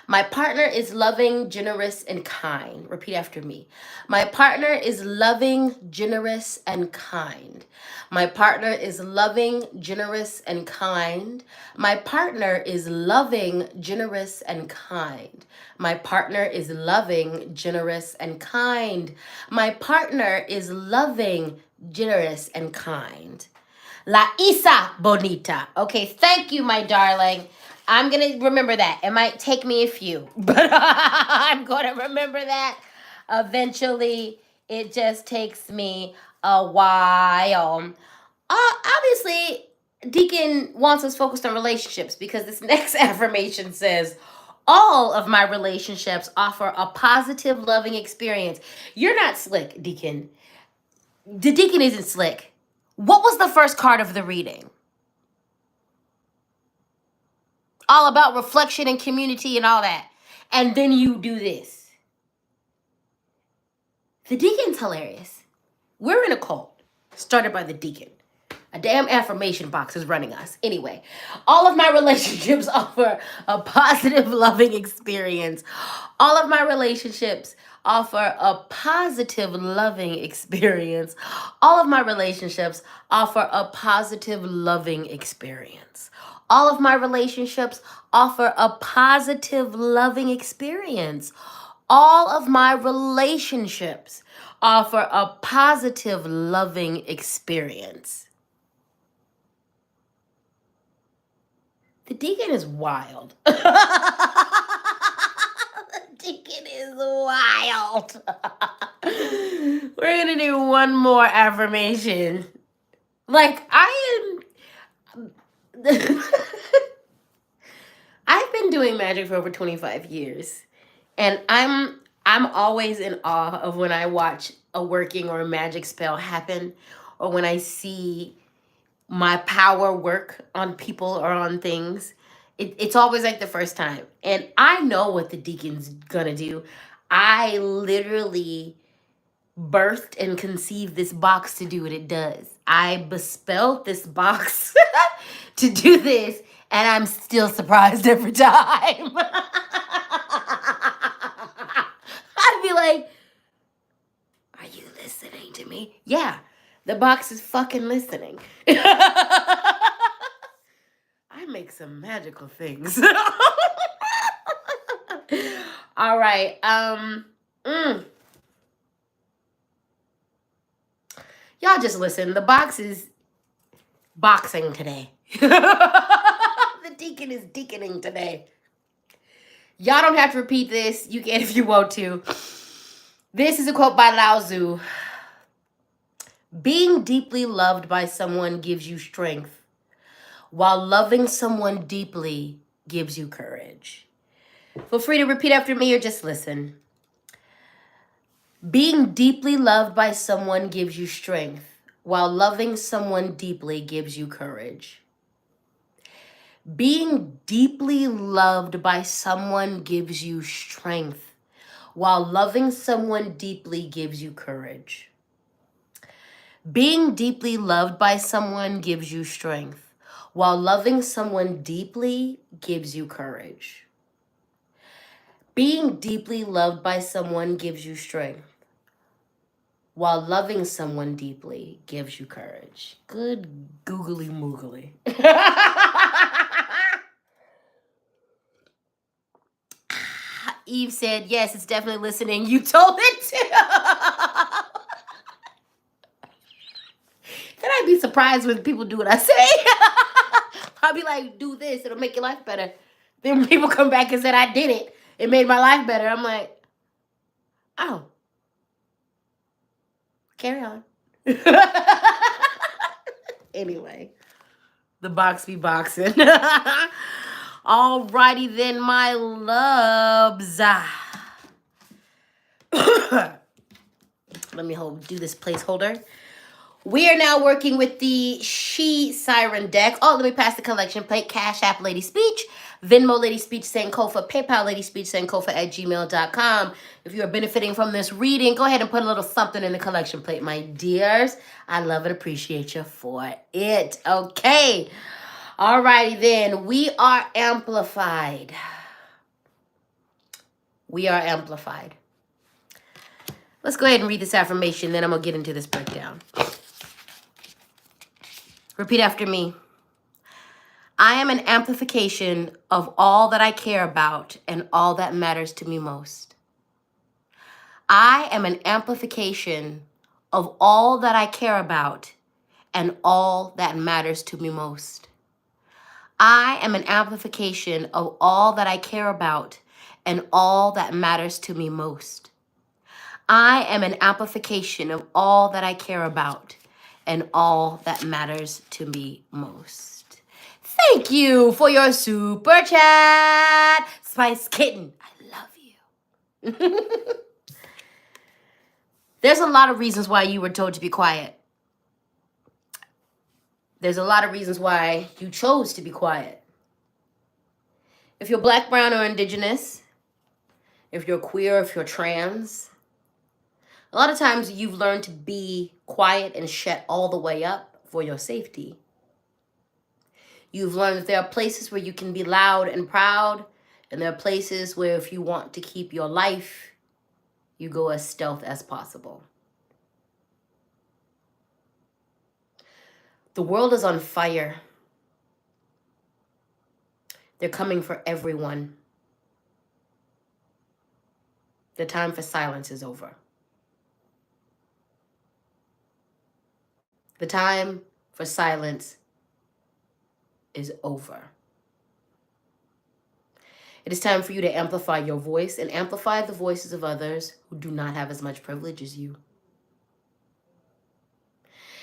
My partner is loving, generous, and kind. Repeat after me. My partner is loving, generous, and kind. My partner is loving, generous, and kind. My partner is loving, generous, and kind. My partner is loving, generous, and kind. My partner is loving, generous, and kind. La Isa Bonita. Okay, thank you, my darling. I'm going to remember that. It might take me a few, but I'm going to remember that eventually. It just takes me a while. Obviously, Deacon wants us focused on relationships because this next affirmation says, all of my relationships offer a positive, loving experience. You're not slick, Deacon. The Deacon isn't slick. What was the first card of the reading? All about reflection and community and all that. And then you do this. The Deacon's hilarious. We're in a cult started by the Deacon. A damn affirmation box is running us. Anyway, all of my relationships offer a positive, loving experience. All of my relationships offer a positive, loving experience. All of my relationships offer a positive, loving experience. All of my relationships offer a positive, loving experience. All of my relationships offer a positive, loving experience. The Deacon is wild. The Deacon is wild. We're going to do one more affirmation. Like, I've been doing magic for over 25 years. And I'm always in awe of when I watch a working or a magic spell happen, or when I see my power work on people or on things. It's always like the first time. And I know what the Deacon's gonna do. I literally birthed and conceived this box to do what it does. I bespelled this box to do this, and I'm still surprised every time. I'd be like, are you listening to me? Yeah, the box is fucking listening. I make some magical things. All right. Y'all just listen. The box is boxing today. The Deacon is deaconing today. Y'all don't have to repeat this. You can if you want to. This is a quote by Lao Tzu. Being deeply loved by someone gives you strength, while loving someone deeply gives you courage. Feel free to repeat after me or just listen. Being deeply loved by someone gives you strength, while loving someone deeply gives you courage. Being deeply loved by someone gives you strength, while loving someone deeply gives you courage. Being deeply loved by someone gives you strength, while loving someone deeply gives you courage. Being deeply loved by someone gives you strength, while loving someone deeply gives you courage. Good googly moogly. Eve said, yes, it's definitely listening. You told it to. Then I'd be surprised when people do what I say. I'll be like, do this, it'll make your life better. Then people come back and said, I did it. It made my life better. I'm like, oh. Carry on. Anyway, the box be boxing. Alrighty then, my loves. Let me do this placeholder. We are now working with the She Siren deck. Oh, let me pass the collection plate. Cash App LadySpeech, Venmo LadySpeech Sankofa, PayPal LadySpeech Sankofa at gmail.com. If you are benefiting from this reading, go ahead and put a little something in the collection plate, my dears. I love and appreciate you for it. Okay. Alrighty then. We are amplified. We are amplified. Let's go ahead and read this affirmation, then I'm going to get into this breakdown. Repeat after me. I am an amplification of all that I care about and all that matters to me most. I am an amplification of all that I care about and all that matters to me most. I am an amplification of all that I care about and all that matters to me most. I am an amplification of all that I care about and all that matters to me most. Thank you for your super chat, Spice Kitten. I love you. There's a lot of reasons why you were told to be quiet. There's a lot of reasons why you chose to be quiet. If you're Black, brown, or indigenous, if you're queer, if you're trans, a lot of times you've learned to be quiet and shut all the way up for your safety. You've learned that there are places where you can be loud and proud, and there are places where if you want to keep your life, you go as stealth as possible. The world is on fire. They're coming for everyone. The time for silence is over. The time for silence is over. It is time for you to amplify your voice and amplify the voices of others who do not have as much privilege as you.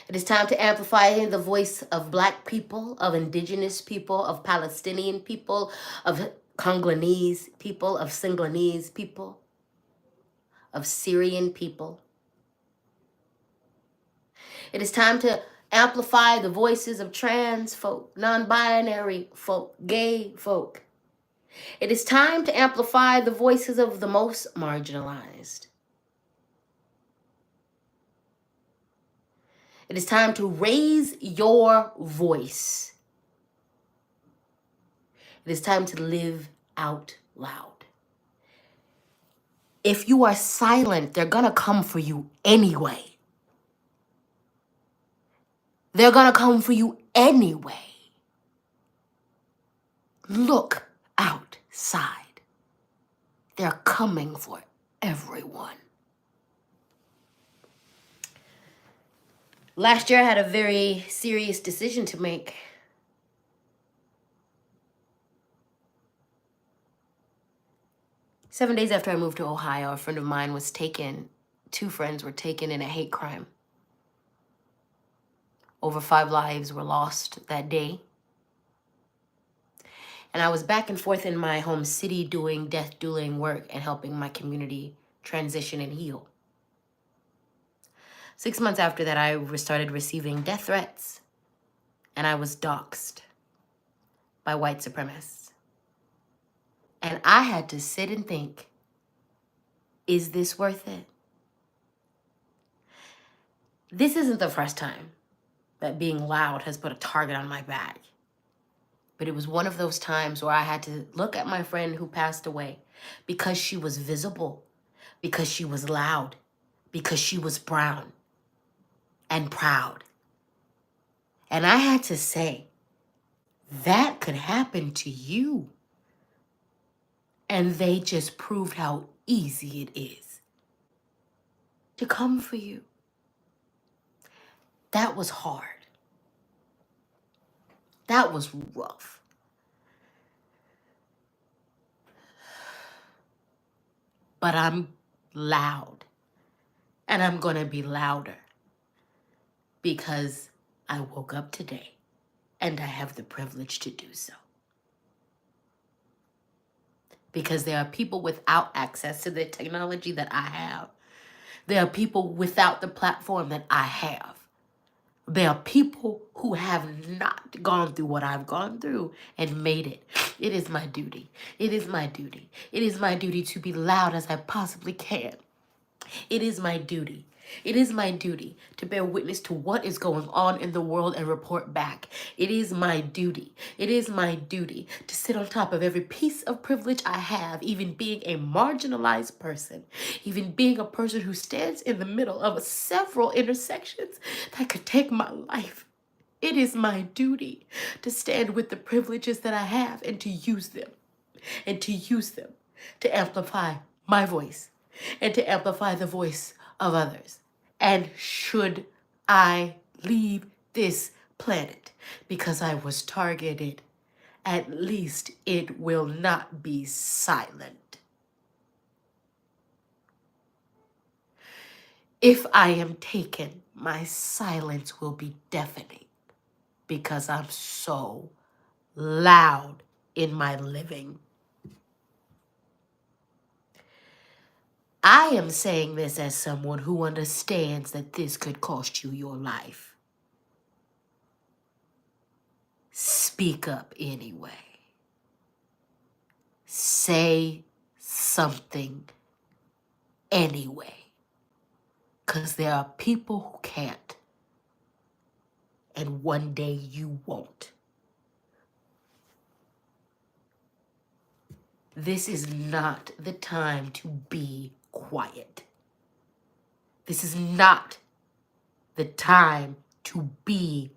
It is time to amplify the voice of Black people, of indigenous people, of Palestinian people, of Congolese people, of Singalese people, of Syrian people. It is time to amplify the voices of trans folk, non-binary folk, gay folk. It is time to amplify the voices of the most marginalized. It is time to raise your voice. It is time to live out loud. If you are silent, they're going to come for you anyway. They're going to come for you anyway. Look outside. They're coming for everyone. Last year, I had a very serious decision to make. Seven days after I moved to Ohio, a friend of mine was taken. 2 friends were taken in a hate crime. Over 5 lives were lost that day. And I was back and forth in my home city doing death dueling work and helping my community transition and heal. 6 months after that, I started receiving death threats, and I was doxxed by white supremacists. And I had to sit and think, is this worth it? This isn't the first time that being loud has put a target on my back. But it was one of those times where I had to look at my friend who passed away because she was visible, because she was loud, because she was brown and proud. And I had to say, that could happen to you. And they just proved how easy it is to come for you. That was hard. That was rough. But I'm loud. And I'm going to be louder. Because I woke up today and I have the privilege to do so. because there are people without access to the technology that I have. There are people without the platform that I have. There are people who have not gone through what I've gone through and made it. It is my duty. It is my duty. It is my duty to be loud as I possibly can. It is my duty. It is my duty to bear witness to what is going on in the world and report back. It is my duty. It is my duty to sit on top of every piece of privilege I have, even being a marginalized person, even being a person who stands in the middle of several intersections that could take my life. It is my duty to stand with the privileges that I have and to use them, to amplify my voice and to amplify the voice of others. And should I leave this planet because I was targeted, at least it will not be silent. If I am taken, my silence will be deafening because I'm so loud in my living. I am saying this as someone who understands that this could cost you your life. Speak up anyway. Say something anyway. Because there are people who can't. And one day you won't. This is not the time to be quiet. This is not the time to be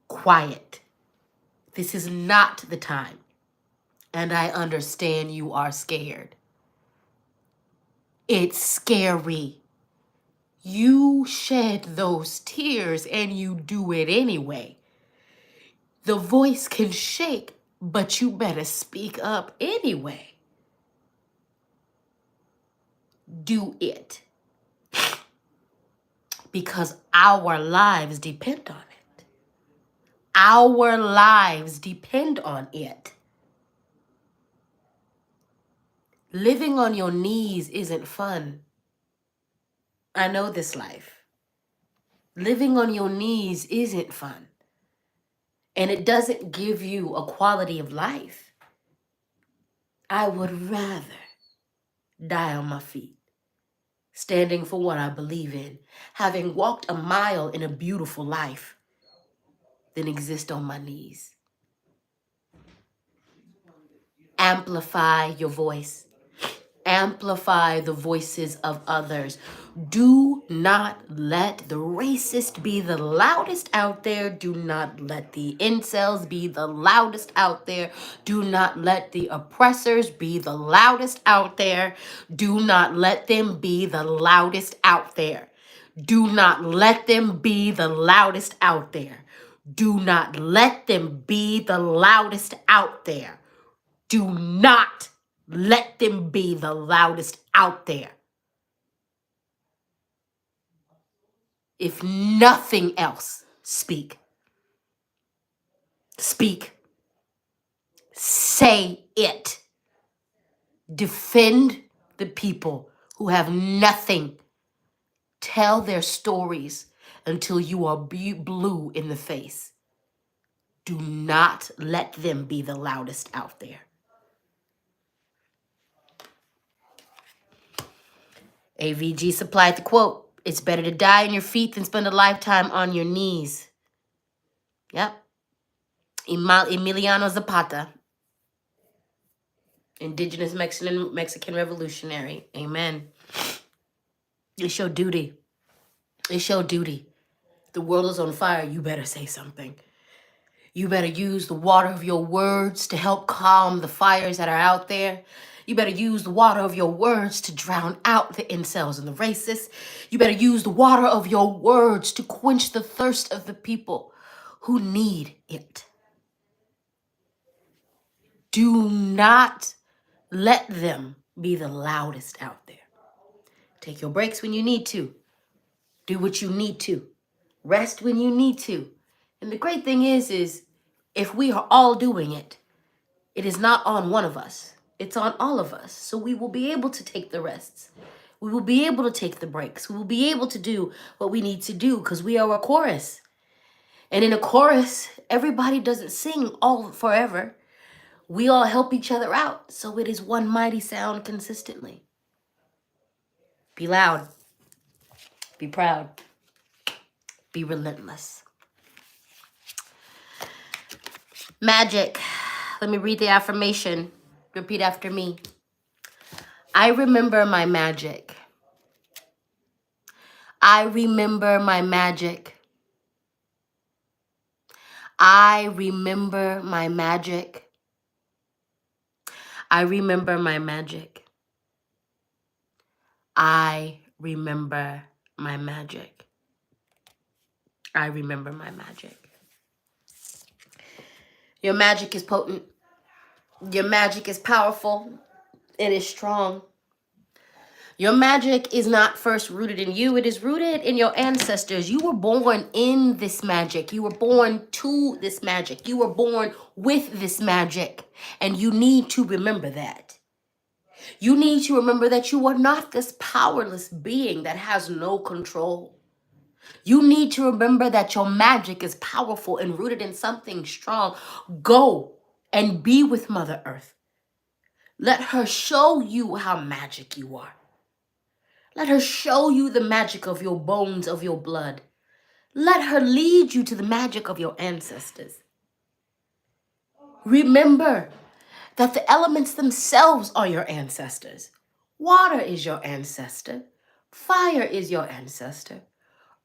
quiet. This is not the time. And I understand you are scared. It's scary. You shed those tears and you do it anyway. The voice can shake, but you better speak up anyway. Do it. Because our lives depend on it. Our lives depend on it. Living on your knees isn't fun. I know this life. Living on your knees isn't fun. And it doesn't give you a quality of life. I would rather die on my feet, standing for what I believe in, having walked a mile in a beautiful life, than exist on my knees. Amplify your voice. Amplify the voices of others. Do not let the racist be the loudest out there. Do not let the incels be the loudest out there. Do not let the oppressors be the loudest out there. Do not let them be the loudest out there. Do not let them be the loudest out there. Do not let them be the loudest out there. Do not let them be the loudest out there. If nothing else, speak. Speak. Say it. Defend the people who have nothing. Tell their stories until you are blue in the face. Do not let them be the loudest out there. AVG supplied the quote, "It's better to die on your feet than spend a lifetime on your knees." Yep. Emiliano Zapata, indigenous Mexican revolutionary. Amen. It's your duty. It's your duty. The world is on fire. You better say something. You better use the water of your words to help calm the fires that are out there. You better use the water of your words to drown out the incels and the racists. You better use the water of your words to quench the thirst of the people who need it. Do not let them be the loudest out there. Take your breaks when you need to. Do what you need to. Rest when you need to. And the great thing is if we are all doing it, it is not on one of us. It's on all of us. So we will be able to take the rests. We will be able to take the breaks. We will be able to do what we need to do because we are a chorus. And in a chorus, everybody doesn't sing all forever. We all help each other out. So it is one mighty sound consistently. Be loud. Be proud. Be relentless. Magic. Let me read the affirmation. Repeat after me. I remember my magic. I remember my magic. I remember my magic. I remember my magic. I remember my magic. I remember my magic. Your magic is potent. Your magic is powerful. It is strong. Your magic is not first rooted in you. It is rooted in your ancestors. You were born in this magic. You were born to this magic. You were born with this magic. And you need to remember that. You need to remember that you are not this powerless being that has no control. You need to remember that your magic is powerful and rooted in something strong. Go and be with Mother Earth. Let her show you how magic you are. Let her show you the magic of your bones, of your blood. Let her lead you to the magic of your ancestors. Remember that the elements themselves are your ancestors. Water is your ancestor. Fire is your ancestor.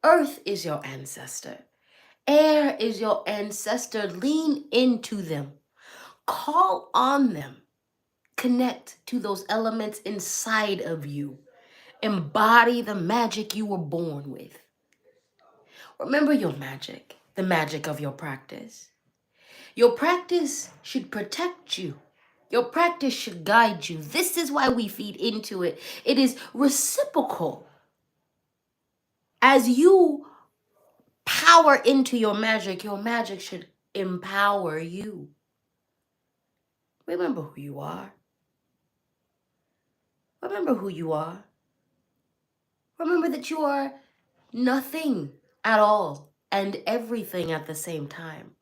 Earth is your ancestor. Air is your ancestor. Lean into them. Call on them. Connect to those elements inside of you. Embody the magic you were born with. Remember your magic, the magic of your practice. Your practice should protect you. Your practice should guide you. This is why we feed into it. It is reciprocal. As you power into your magic should empower you. Remember who you are. Remember who you are. Remember that you are nothing at all and everything at the same time.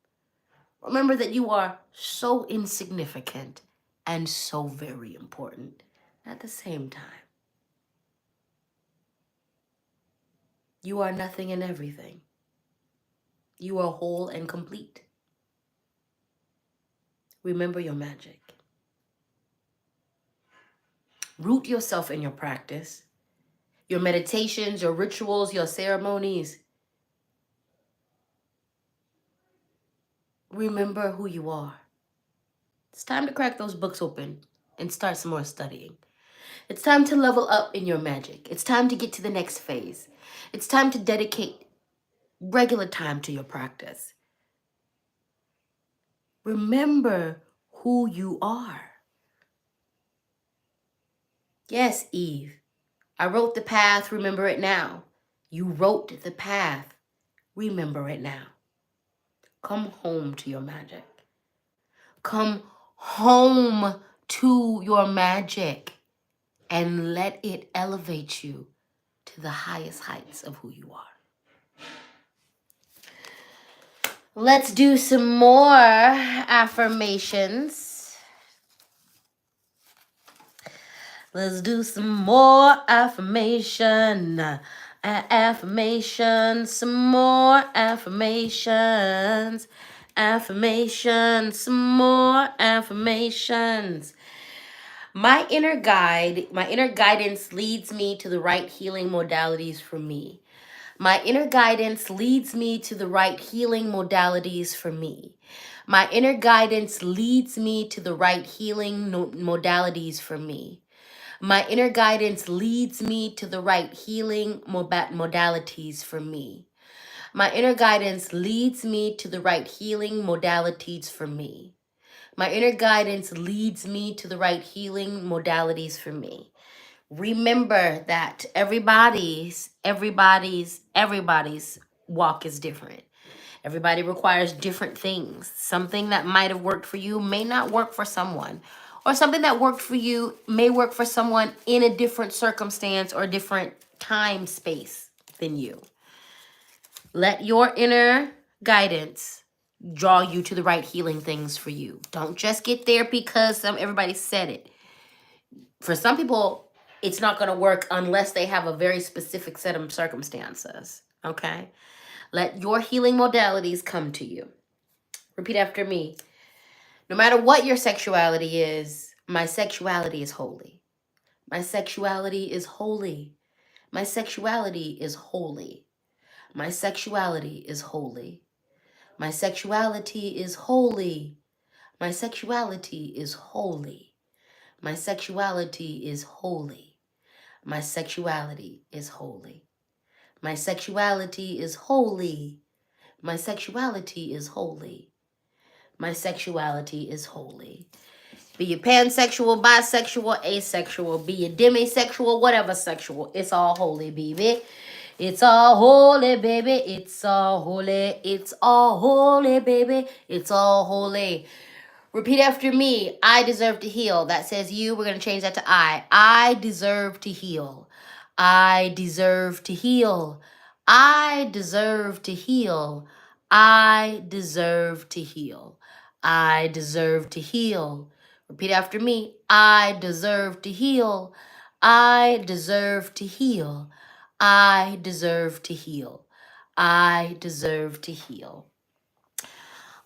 Remember that you are so insignificant and so very important at the same time. You are nothing and everything. You are whole and complete. Remember your magic. Root yourself in your practice, your meditations, your rituals, your ceremonies. Remember who you are. It's time to crack those books open and start some more studying. It's time to level up in your magic. It's time to get to the next phase. It's time to dedicate regular time to your practice. Remember who you are. Yes, Eve. I wrote the path, remember it now. You wrote the path, remember it now. Come home to your magic. Come home to your magic and let it elevate you to the highest heights of who you are. Let's do some more affirmations. Let's do some more affirmation. Affirmations, some more affirmations. Affirmations, some more affirmations. My inner guidance leads me to the right healing modalities for me. My inner guidance leads me to the right healing modalities for me. My inner guidance leads me to the right healing modalities for me. My inner guidance leads me to the right healing modalities for me. My inner guidance leads me to the right healing modalities for me. My inner guidance leads me to the right healing modalities for me. Remember that everybody's walk is different. Everybody requires different things. Something that might have worked for you may not work for someone. or something that worked for you may work for someone in a different circumstance or different time space than you. Let your inner guidance draw you to the right healing things for you. Don't just get there because everybody said it. For some people, it's not going to work unless they have a very specific set of circumstances. Okay? Let your healing modalities come to you. Repeat after me. No matter what your sexuality is, my sexuality is holy. My sexuality is holy. My sexuality is holy. My sexuality is holy. My sexuality is holy. My sexuality is holy. My sexuality is holy. My sexuality is holy. My sexuality is holy. My sexuality is holy. My sexuality is holy. Be you pansexual, bisexual, asexual, be you demisexual, whatever sexual, it's all holy, baby. It's all holy, baby. It's all holy. It's all holy, baby. It's all holy. Repeat after me. I deserve to heal. That says you. We're going to change that to I. I deserve to heal. I deserve to heal. I deserve to heal. I deserve to heal. I deserve to heal. Repeat after me. I deserve to heal. I deserve to heal. I deserve to heal. I deserve to heal.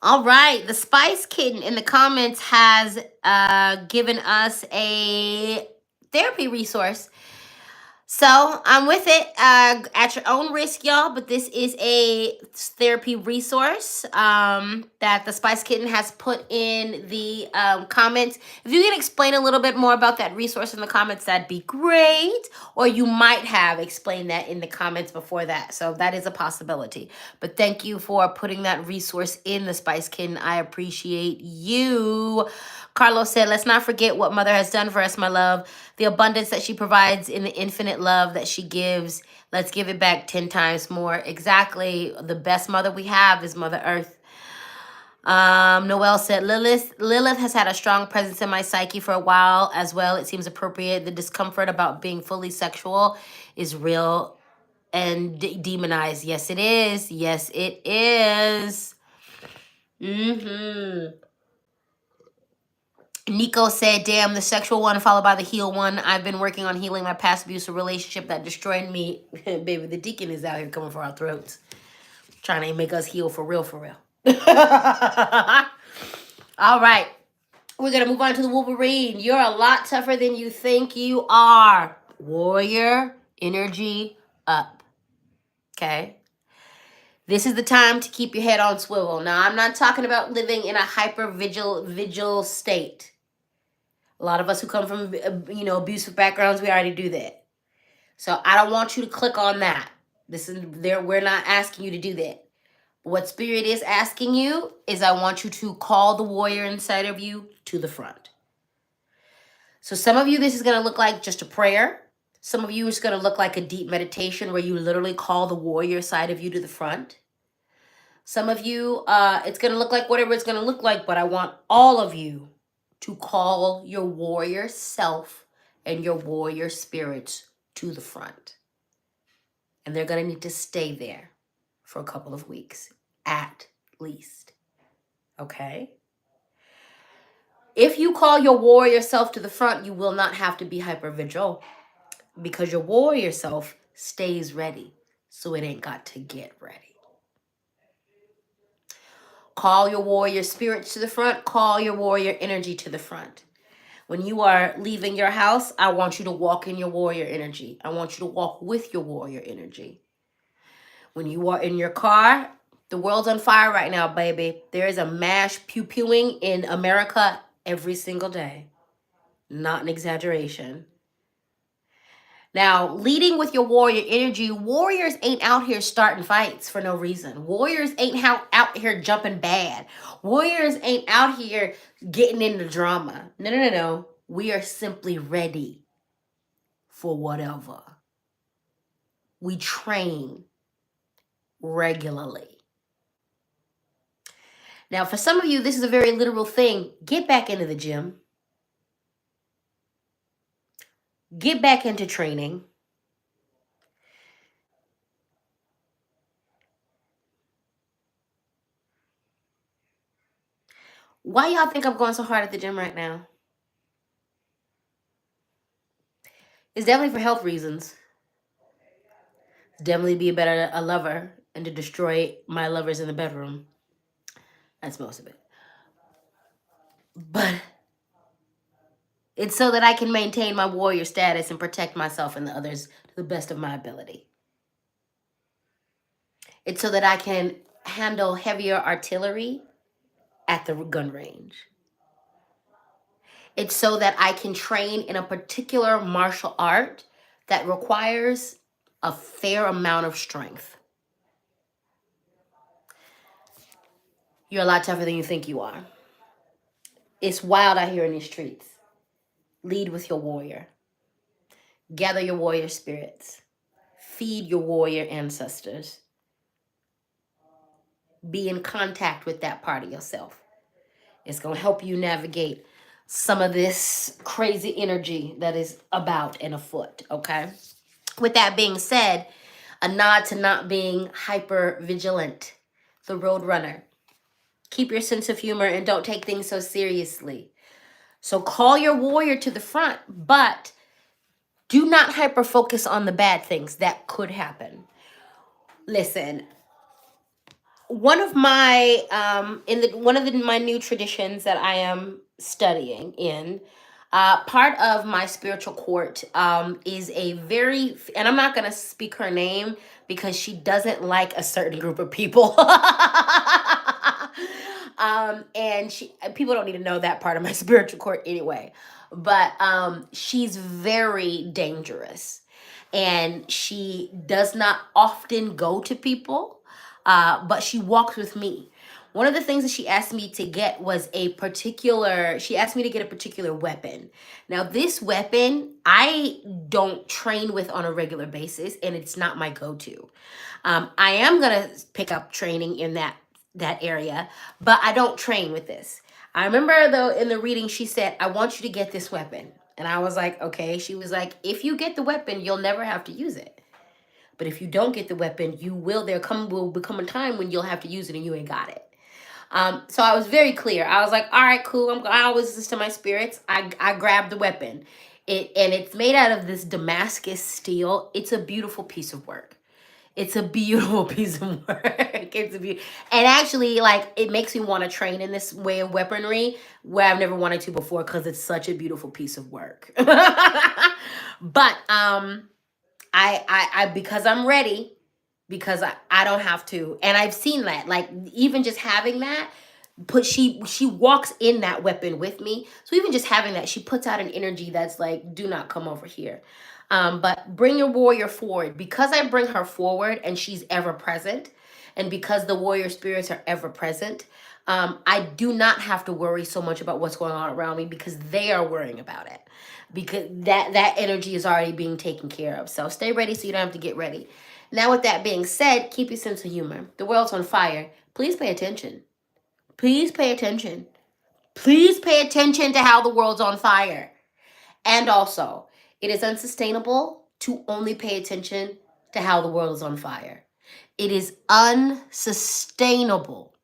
All right. The Spice Kitten in the comments has given us a therapy resource. So I'm with it at your own risk, y'all. But this is a therapy resource that the Spice Kitten has put in the comments. If you can explain a little bit more about that resource in the comments, that'd be great. Or you might have explained that in the comments before that. So that is a possibility. But thank you for putting that resource in the Spice Kitten. I appreciate you. Carlos said, let's not forget what Mother has done for us, my love. The abundance that she provides in the infinite love that she gives. Let's give it back 10 times more. Exactly. The best mother we have is Mother Earth. Noelle said, Lilith has had a strong presence in my psyche for a while as well. It seems appropriate. The discomfort about being fully sexual is real and demonized. Yes, it is. Yes, it is. Nico said, damn, the sexual one followed by the heal one. I've been working on healing my past abusive relationship that destroyed me. Baby, the Deacon is out here coming for our throats. Trying to make us heal for real, for real. All right. We're going to move on to the Wolverine. You're a lot tougher than you think you are. Warrior energy up. Okay? This is the time to keep your head on swivel. Now, I'm not talking about living in a hyper-vigil state. A lot of us who come from, abusive backgrounds, we already do that. So I don't want you to click on that. We're not asking you to do that. What Spirit is asking you is I want you to call the warrior inside of you to the front. So some of you, this is going to look like just a prayer. Some of you, it's going to look like a deep meditation where you literally call the warrior side of you to the front. Some of you, it's going to look like whatever it's going to look like, but I want all of you to call your warrior self and your warrior spirits to the front. And they're going to need to stay there for a couple of weeks, at least. Okay? If you call your warrior self to the front, you will not have to be hypervigilant because your warrior self stays ready, so it ain't got to get ready. Call your warrior spirits to the front. Call your warrior energy to the front. When you are leaving your house, I want you to walk in your warrior energy. I want you to walk with your warrior energy. When you are in your car, the world's on fire right now, baby. There is a mass pew-pewing in America every single day. Not an exaggeration. Now, leading with your warrior energy, warriors ain't out here starting fights for no reason. Warriors ain't out here jumping bad. Warriors ain't out here getting into drama. No. We are simply ready for whatever. We train regularly. Now, for some of you, this is a very literal thing. Get back into the gym. get back into training. Why y'all think I'm going so hard at the gym right now? It's definitely for health reasons. Definitely be a lover and to destroy my lovers in the bedroom. That's most of it. But it's so that I can maintain my warrior status and protect myself and the others to the best of my ability. It's so that I can handle heavier artillery at the gun range. It's so that I can train in a particular martial art that requires a fair amount of strength. You're a lot tougher than you think you are. It's wild out here in these streets. Lead with your warrior. Gather your warrior spirits. Feed your warrior ancestors. Be in contact with that part of yourself. It's going to help you navigate some of this crazy energy that is about and afoot, okay? With that being said, a nod to not being hyper vigilant, the road runner. Keep your sense of humor and don't take things so seriously. So call your warrior to the front, but do not hyper focus on the bad things that could happen. Listen, one of my my new traditions that I am studying in, part of my spiritual court is a very, and I'm not gonna speak her name because she doesn't like a certain group of people. And people don't need to know that part of my spiritual court anyway. But she's very dangerous, and she does not often go to people, but she walks with me. One of the things that she asked me to get was she asked me to get a particular weapon. Now, this weapon I don't train with on a regular basis, and it's not my go-to. I am going to pick up training in that area, but I don't train with this. I remember though in the reading, she said, I want you to get this weapon. And I was like, okay. She was like, if you get the weapon, you'll never have to use it. But if you don't get the weapon, will become a time when you'll have to use it and you ain't got it. So I was very clear. I was like, all right, cool. I always listen to my spirits. I grabbed the weapon. It's made out of this Damascus steel. It's a beautiful piece of work. It's a beautiful piece of work. And actually, like, it makes me want to train in this way of weaponry where I've never wanted to before because it's such a beautiful piece of work. But I because I'm ready, because I don't have to, and I've seen that, like, even just having that, she walks in that weapon with me. So even just having that, she puts out an energy that's like, do not come over here. But bring your warrior forward. Because I bring her forward and she's ever present, and because the warrior spirits are ever present, I do not have to worry so much about what's going on around me because they are worrying about it. Because that energy is already being taken care of. So stay ready so you don't have to get ready. Now, with that being said, keep your sense of humor. The world's on fire. Please pay attention. Please pay attention. Please pay attention to how the world's on fire. And also, it is unsustainable to only pay attention to how the world is on fire. It is unsustainable.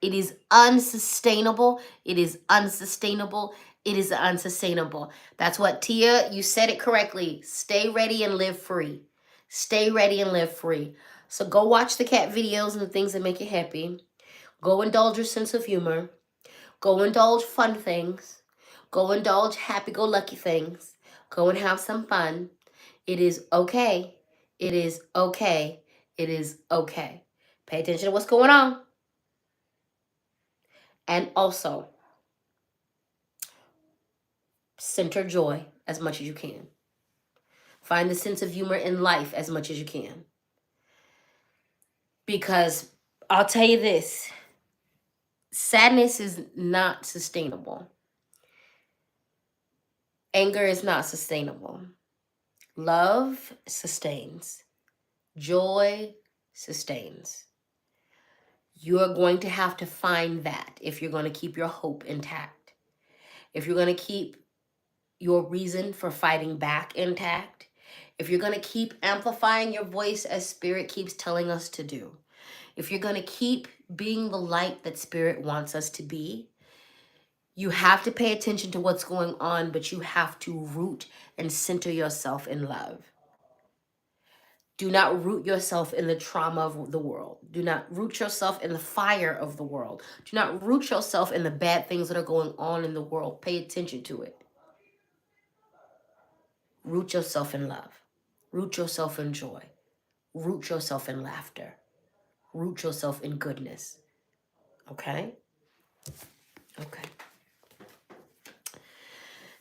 It is unsustainable. It is unsustainable. It is unsustainable. That's what, Tia, you said it correctly. Stay ready and live free. Stay ready and live free. So go watch the cat videos and the things that make you happy. Go indulge your sense of humor. Go indulge fun things. Go indulge happy-go-lucky things. Go and have some fun. It is okay. It is okay. It is okay. Pay attention to what's going on. And also, center joy as much as you can. Find the sense of humor in life as much as you can. Because I'll tell you this, sadness is not sustainable. Anger is not sustainable. Love sustains. Joy sustains. You're going to have to find that if you're going to keep your hope intact. If you're going to keep your reason for fighting back intact, if you're going to keep amplifying your voice as Spirit keeps telling us to do, if you're going to keep being the light that Spirit wants us to be, you have to pay attention to what's going on, but you have to root and center yourself in love. Do not root yourself in the trauma of the world. Do not root yourself in the fire of the world. Do not root yourself in the bad things that are going on in the world. Pay attention to it. Root yourself in love. Root yourself in joy. Root yourself in laughter. Root yourself in goodness. Okay? Okay.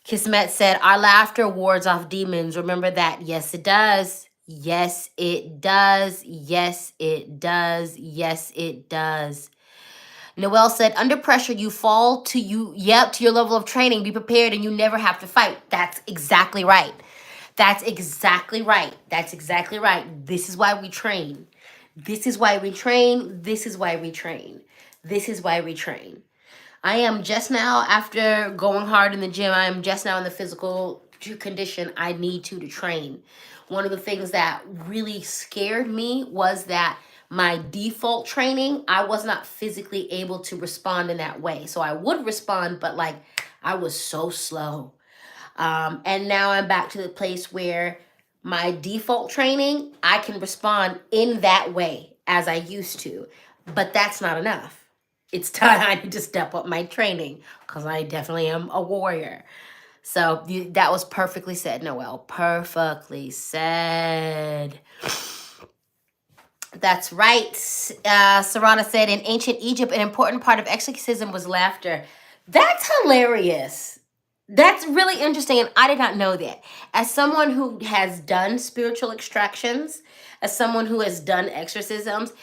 Kismet said, our laughter wards off demons. Remember that? Yes, it does. Yes, it does. Yes, it does. Yes, it does. Noelle said, under pressure, you fall to to your level of training. Be prepared and you never have to fight. That's exactly right. That's exactly right. That's exactly right. This is why we train. This is why we train. This is why we train. This is why we train. I am just now, after going hard in the gym, I am just now in the physical condition I need to train. One of the things that really scared me was that my default training, I was not physically able to respond in that way. So I would respond, but like I was so slow. And now I'm back to the place where my default training, I can respond in that way as I used to. But that's not enough. It's time I need to step up my training because I definitely am a warrior. So that was perfectly said, Noelle. Perfectly said. That's right. Sarana said, in ancient Egypt, an important part of exorcism was laughter. That's hilarious. That's really interesting, and I did not know that. As someone who has done spiritual extractions, as someone who has done exorcisms,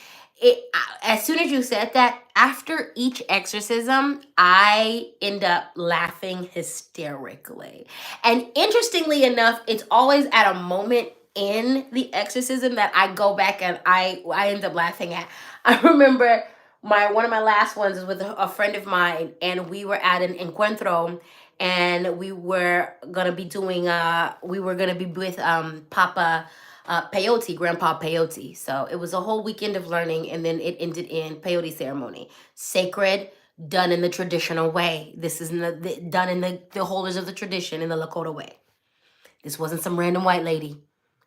as soon as you said that, after each exorcism, I end up laughing hysterically. And interestingly enough, it's always at a moment in the exorcism that I go back and I end up laughing at. I remember one of my last ones is with a friend of mine, and we were at an encuentro, and we were gonna be doing with Papa peyote, Grandpa Peyote. So it was a whole weekend of learning, and then it ended in peyote ceremony. Sacred, done in the traditional way. This is done in the holders of the tradition in the Lakota way. This wasn't some random white lady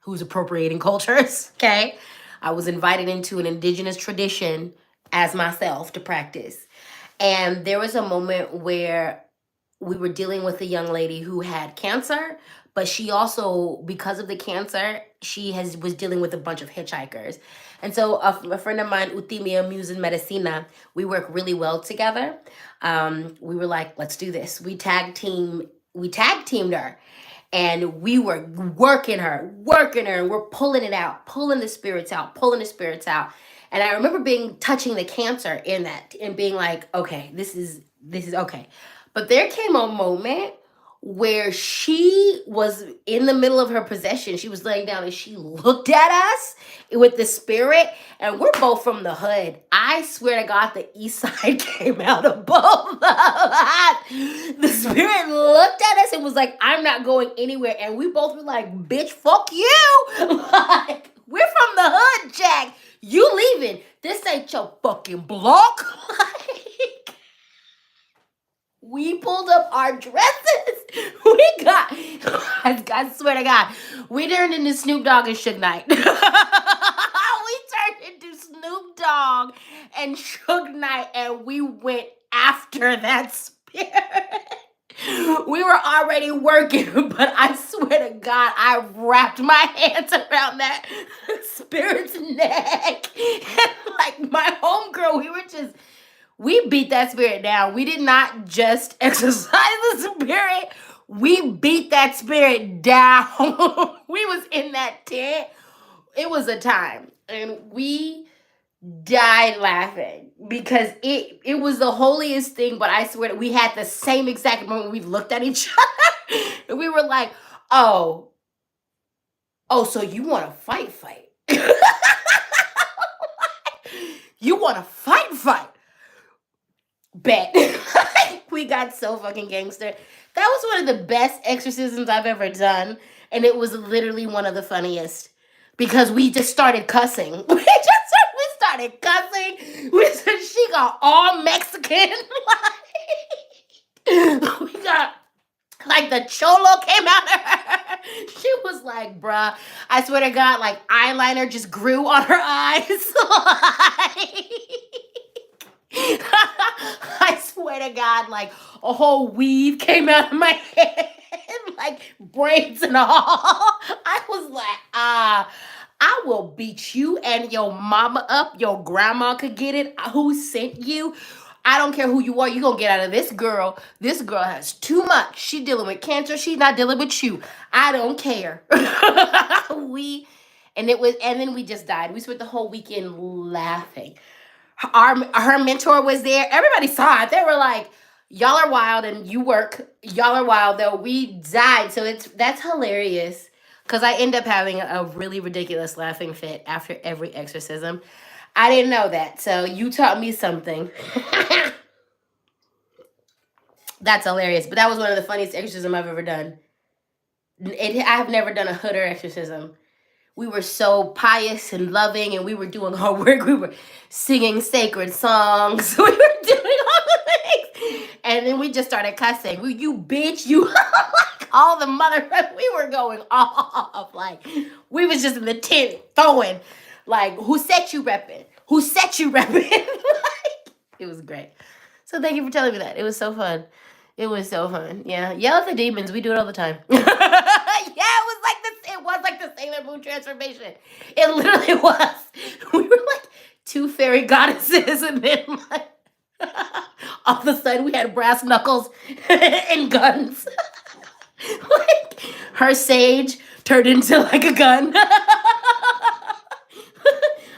who's appropriating cultures, okay? I was invited into an indigenous tradition as myself to practice. And there was a moment where we were dealing with a young lady who had cancer, but she also, because of the cancer, was dealing with a bunch of hitchhikers. And so a friend of mine, Utimia Muse Medicina, we work really well together. We were like, let's do this. We tag teamed her. And we were working her, and we're pulling it out, pulling the spirits out. And I remember touching the cancer in that and being like, okay, this is okay. But there came a moment where she was in the middle of her possession. She was laying down and she looked at us with the spirit, and we're both from the hood. I swear to God, the east side came out of both of us. The spirit looked at us and was like, I'm not going anywhere. And we both were like, bitch, fuck you. Like, we're from the hood, Jack. You leaving. This ain't your fucking block. Like, we pulled up our dresses. I swear to God, we turned into Snoop Dogg and Suge Knight. We turned into Snoop Dogg and Suge Knight, and we went after that spirit. We were already working, but I swear to God, I wrapped my hands around that spirit's neck. And like my homegirl, we beat that spirit down. We did not just exercise the spirit. We beat that spirit down. We was in that tent. It was a time. And we died laughing because it was the holiest thing. But I swear that we had the same exact moment. We looked at each other and we were like, oh, so you want to fight? You want to fight? Bet. We got so fucking gangster. That was one of the best exorcisms I've ever done. And it was literally one of the funniest. Because we just started cussing. We started cussing. She got all Mexican. We got like the cholo came out of her. She was like, bruh, I swear to God, like eyeliner just grew on her eyes. I swear to God, like a whole weave came out of my head, like braids and all. I was like, I will beat you and your mama up. Your grandma could get it. Who sent you? I don't care who you are. You gonna get out of this girl. This girl has too much. She dealing with cancer. She's not dealing with you. I don't care. And then we just died. We spent the whole weekend laughing. Her mentor was there. Everybody saw it. They were like, y'all are wild and you work. Y'all are wild though. We died. So that's hilarious. Cause I end up having a really ridiculous laughing fit after every exorcism. I didn't know that. So you taught me something. That's hilarious. But that was one of the funniest exorcisms I've ever done. I have never done a hood or exorcism. We were so pious and loving, and we were doing our work. We were singing sacred songs. We were doing all the things. And then we just started cussing. You bitch, you all the mother. We were going off. Like, we was just in the tent throwing. Like, who set you repping? Who set you repping? Like, it was great. So thank you for telling me that. It was so fun. It was so fun. Yeah. Yell at the demons. We do it all the time. Yeah, it was like the Sailor Moon transformation. It literally was. We were like two fairy goddesses, and then like all of a sudden we had brass knuckles and guns. Like her sage turned into like a gun.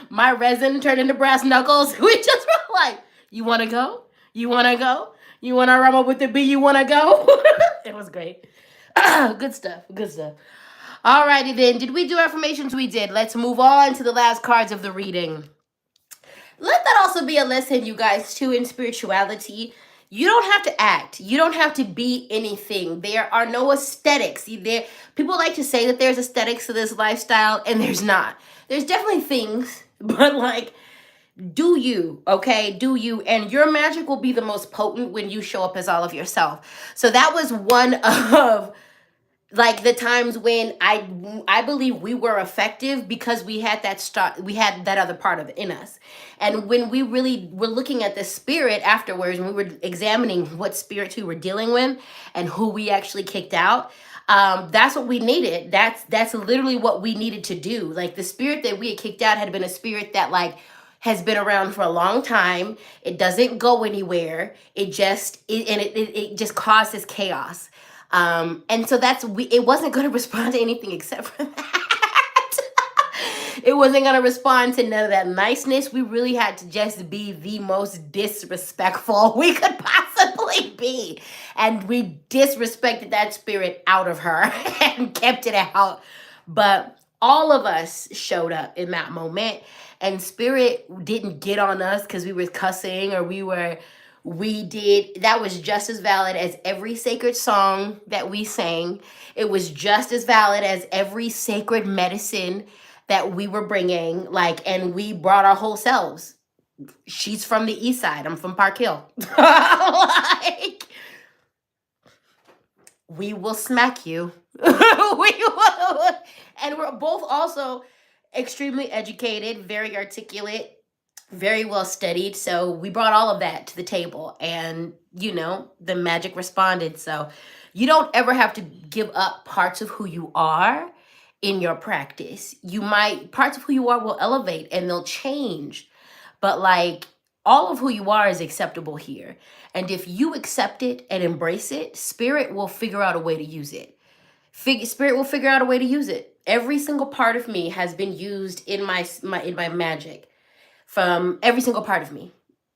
My resin turned into brass knuckles. We just were like, you want to go? You want to go? You want to rumble with the bee? You want to go? It was great. Good stuff. Good stuff. Alrighty then. Did we do affirmations? We did. Let's move on to the last cards of the reading. Let that also be a lesson, you guys, too, in spirituality. You don't have to act. You don't have to be anything. There are no aesthetics. People like to say that there's aesthetics to this lifestyle, and there's not. There's definitely things, but like, do you, okay? Do you. And your magic will be the most potent when you show up as all of yourself. So that was one of like the times when I believe we were effective because we had that other part of it in us. And when we really were looking at the spirit afterwards, and we were examining what spirits we were dealing with and who we actually kicked out, that's what we needed. That's literally what we needed to do. Like the spirit that we had kicked out had been a spirit that like has been around for a long time. It doesn't go anywhere. It just causes chaos. And so it wasn't going to respond to anything except for that. It wasn't going to respond to none of that niceness. We really had to just be the most disrespectful we could possibly be. And we disrespected that spirit out of her and kept it out. But all of us showed up in that moment, and spirit didn't get on us because we were cussing or that was just as valid as every sacred song that we sang. It was just as valid as every sacred medicine that we were bringing, and we brought our whole selves. She's from the east side. I'm from Park Hill. We will smack you. We will. And we're both also extremely educated, very articulate, very well studied. So we brought all of that to the table, and the magic responded. So you don't ever have to give up parts of who you are in your practice. Parts of who you are will elevate and they'll change, but all of who you are is acceptable here. And if you accept it and embrace it, spirit will figure out a way to use it. Spirit will figure out a way to use it. Every single part of me has been used in my magic, from every single part of me,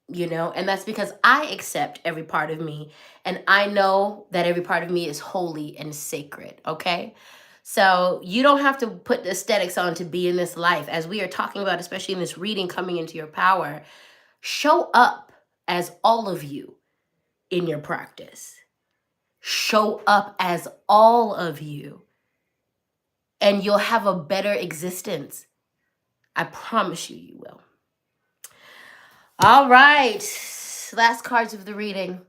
and that's because I accept every part of me, and I know that every part of me is holy and sacred, okay? So you don't have to put the aesthetics on to be in this life. As we are talking about, especially in this reading, coming into your power, show up as all of you in your practice. Show up as all of you, and you'll have a better existence. I promise you, you will. All right. Last cards of the reading.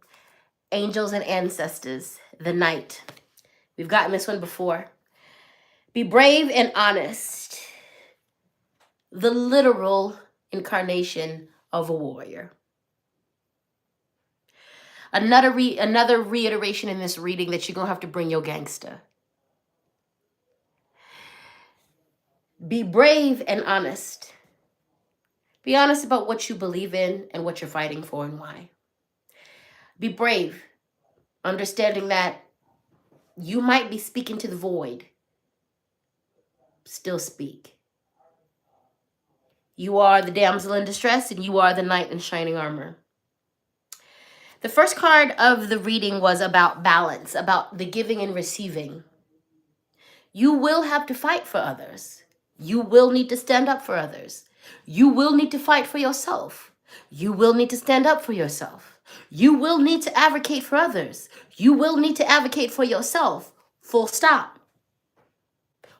Angels and Ancestors, the Knight. We've gotten this one before. Be brave and honest. The literal incarnation of a warrior. Another reiteration in this reading that you're going to have to bring your gangster. Be brave and honest. Be honest about what you believe in and what you're fighting for and why. Be brave, understanding that you might be speaking to the void. Still speak. You are the damsel in distress, and you are the knight in shining armor. The first card of the reading was about balance, about the giving and receiving. You will have to fight for others. You will need to stand up for others. You will need to fight for yourself. You will need to stand up for yourself. You will need to advocate for others. You will need to advocate for yourself. Full stop.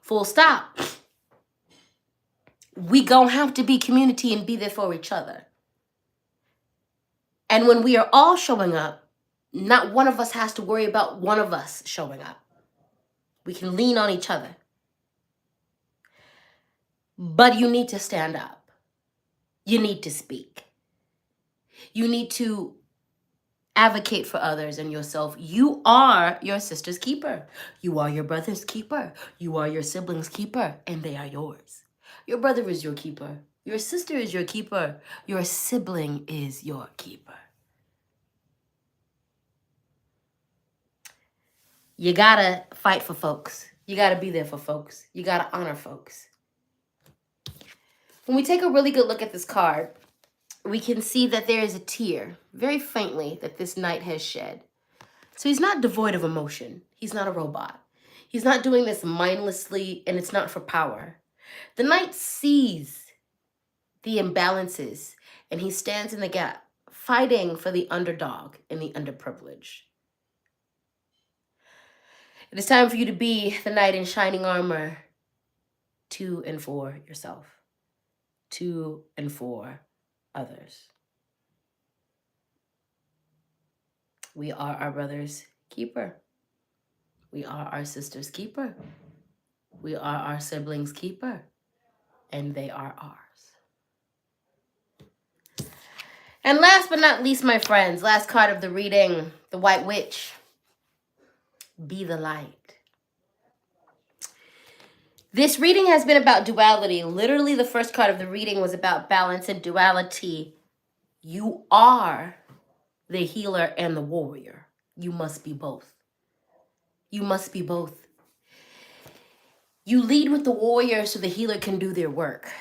Full stop. We gonna have to be community and be there for each other. And when we are all showing up, not one of us has to worry about one of us showing up. We can lean on each other. But you need to stand up. You need to speak. You need to advocate for others and yourself. You are your sister's keeper. You are your brother's keeper. You are your sibling's keeper, and they are yours. Your brother is your keeper. Your sister is your keeper. Your sibling is your keeper. You gotta fight for folks. You gotta be there for folks. You gotta honor folks. When we take a really good look at this card, we can see that there is a tear, very faintly, that this knight has shed. So he's not devoid of emotion. He's not a robot. He's not doing this mindlessly, and it's not for power. The knight sees the imbalances, and he stands in the gap, fighting for the underdog and the underprivileged. It is time for you to be the knight in shining armor to and for yourself, to and for others. We are our brother's keeper. We are our sister's keeper. We are our siblings' keeper. And they are ours. And last but not least, my friends, last card of the reading, the White Witch. Be the light. This reading has been about duality. Literally, the first card of the reading was about balance and duality. You are the healer and the warrior. You must be both. You must be both. You lead with the warrior so the healer can do their work.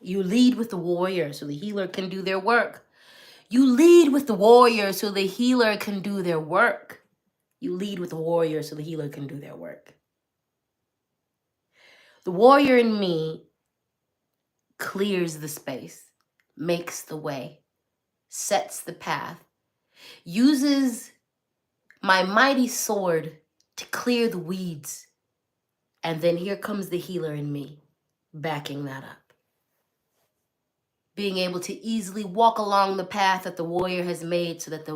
You lead with the warrior so the healer can do their work. You lead with the warrior so the healer can do their work. You lead with the warrior so the healer can do their work. The warrior in me clears the space, makes the way, sets the path, uses my mighty sword to clear the weeds. And then here comes the healer in me, backing that up. Being able to easily walk along the path that the warrior has made so that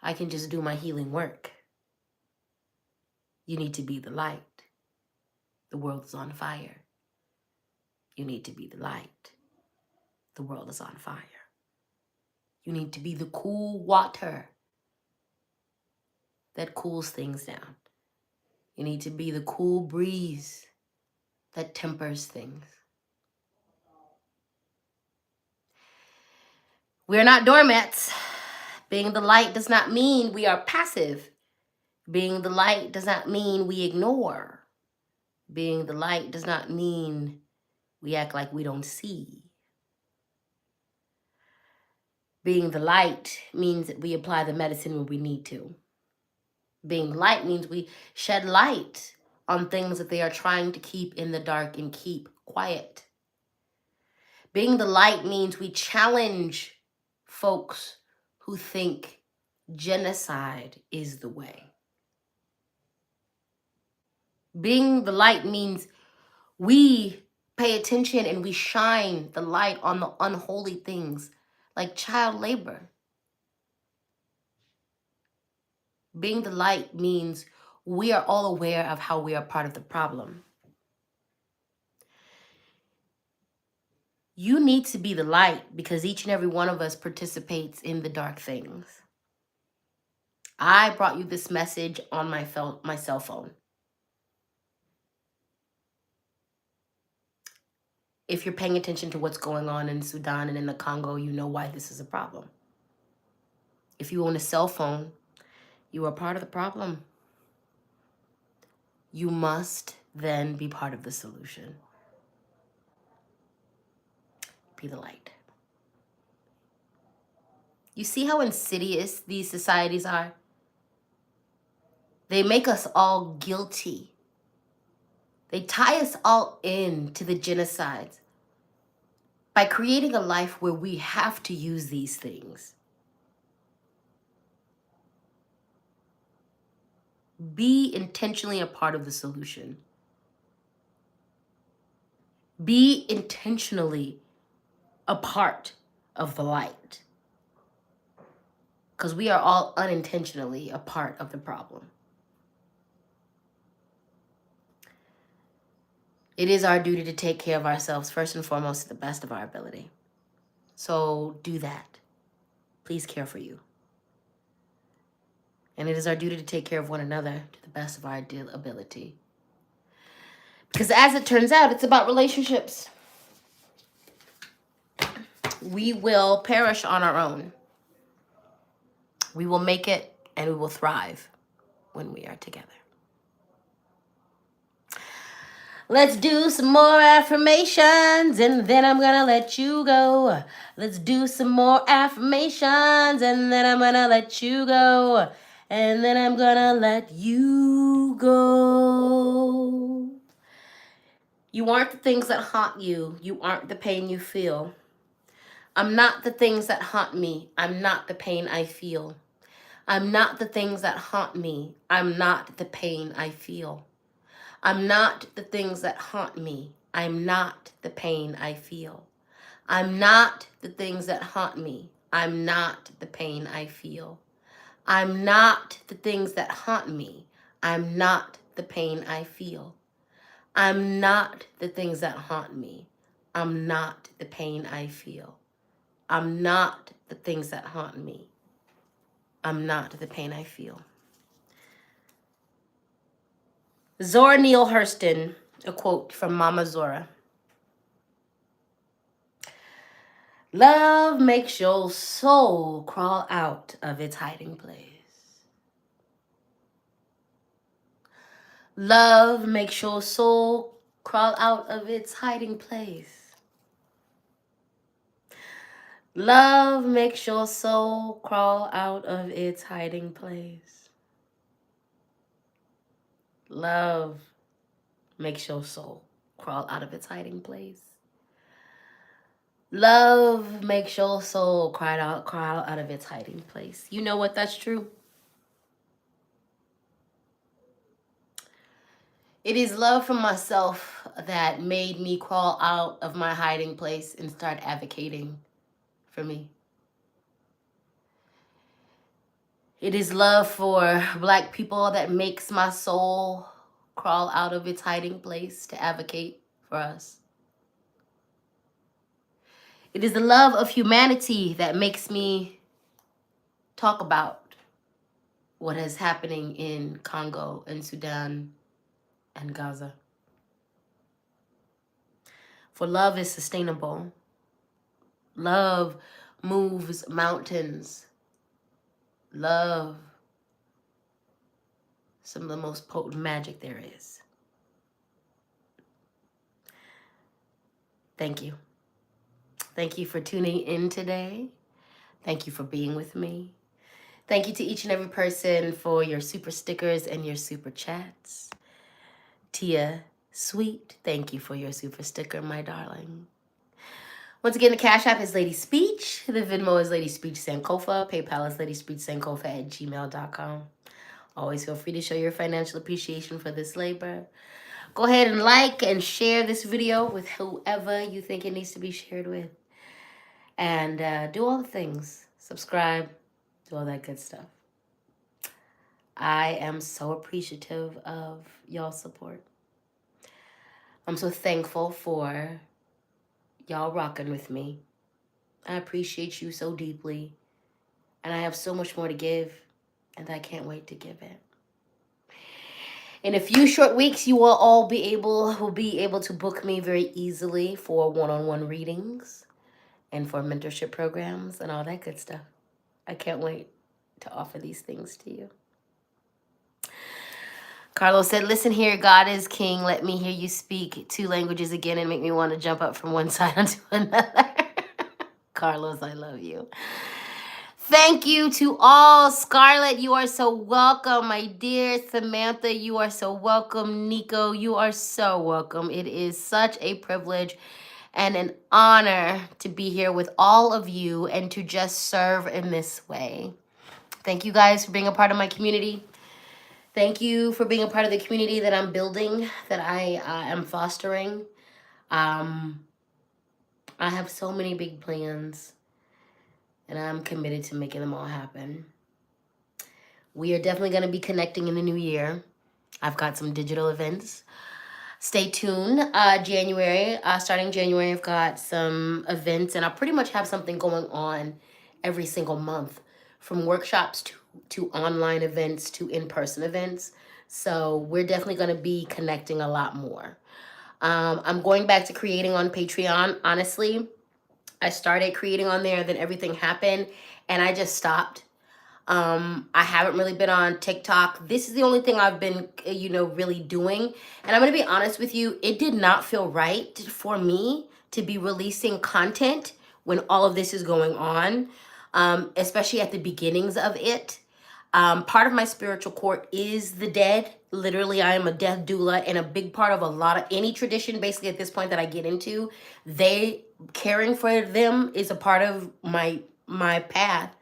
I can just do my healing work. You need to be the light. The world is on fire. You need to be the light. The world is on fire. You need to be the cool water that cools things down. You need to be the cool breeze that tempers things. We're not doormats. Being the light does not mean we are passive. Being the light does not mean we ignore. Being the light does not mean we act like we don't see. Being the light means that we apply the medicine when we need to. Being the light means we shed light on things that they are trying to keep in the dark and keep quiet. Being the light means we challenge folks who think genocide is the way. Being the light means we pay attention and we shine the light on the unholy things like child labor. Being the light means we are all aware of how we are part of the problem. You need to be the light because each and every one of us participates in the dark things. I brought you this message on my cell phone. If you're paying attention to what's going on in Sudan and in the Congo, you know why this is a problem. If you own a cell phone, you are part of the problem. You must then be part of the solution. Be the light. You see how insidious these societies are? They make us all guilty. They tie us all in to the genocides by creating a life where we have to use these things. Be intentionally a part of the solution. Be intentionally a part of the light. Because we are all unintentionally a part of the problem. It is our duty to take care of ourselves first and foremost to the best of our ability. So do that. Please care for you. And it is our duty to take care of one another to the best of our ability. Because as it turns out, it's about relationships. We will perish on our own. We will make it and we will thrive when we are together. Let's do some more affirmations and then I'm gonna let you go. Let's do some more affirmations and then I'm gonna let you go. And then I'm gonna let you go. You aren't the things that haunt you. You aren't the pain you feel. I'm not the things that haunt me. I'm not the pain I feel. I'm not the things that haunt me. I'm not the pain I feel. I'm not the things that haunt me. I'm not the pain I feel. I'm not the things that haunt me. I'm not the pain I feel. I'm not the things that haunt me. I'm not the pain I feel. I'm not the things that haunt me. I'm not the pain I feel. I'm not the things that haunt me. I'm not the pain I feel. Zora Neale Hurston, a quote from Mama Zora. Love makes your soul crawl out of its hiding place. Love makes your soul crawl out of its hiding place. Love makes your soul crawl out of its hiding place. Love makes your soul crawl out of its hiding place. Love makes your soul crawl out of its hiding place. You know what? That's true. It is love for myself that made me crawl out of my hiding place and start advocating for me. It is love for Black people that makes my soul crawl out of its hiding place to advocate for us. It is the love of humanity that makes me talk about what is happening in Congo and Sudan and Gaza. For love is sustainable. Love moves mountains. Love, some of the most potent magic there is. Thank you. Thank you for tuning in today. Thank you for being with me. Thank you to each and every person for your super stickers and your super chats. Tia Sweet, thank you for your super sticker, my darling. Once again, the Cash App is LadySpeech. The Venmo is LadySpeech Sankofa. PayPal is LadySpeechSankofa@gmail.com. Always feel free to show your financial appreciation for this labor. Go ahead and like and share this video with whoever you think it needs to be shared with. And do all the things. Subscribe, do all that good stuff. I am so appreciative of y'all's support. I'm so thankful for y'all rocking with me. I appreciate you so deeply. And I have so much more to give, and I can't wait to give it. In a few short weeks, you will all be able to book me very easily for one-on-one readings and for mentorship programs and all that good stuff. I can't wait to offer these things to you. Carlos said, listen here, God is king. Let me hear you speak 2 languages again and make me want to jump up from one side onto another. Carlos, I love you. Thank you to all. Scarlett, you are so welcome. My dear Samantha, you are so welcome. Nico, you are so welcome. It is such a privilege and an honor to be here with all of you and to just serve in this way. Thank you guys for being a part of my community. Thank you for being a part of the community that I'm building, that I am fostering. I have so many big plans, and I'm committed to making them all happen. We are definitely going to be connecting in the new year. I've got some digital events. Stay tuned. Starting January, I've got some events, and I pretty much have something going on every single month, from workshops to online events to in-person events. So we're definitely going to be connecting a lot more. I'm going back to creating on Patreon. Honestly, I started creating on there, then everything happened, and I just stopped. I haven't really been on TikTok. This is the only thing I've been, really doing. And I'm going to be honest with you, it did not feel right for me to be releasing content when all of this is going on, especially at the beginnings of it. Part of my spiritual court is the dead. Literally, I am a death doula, and a big part of a lot of any tradition, basically at this point that I get into, caring for them is a part of my path.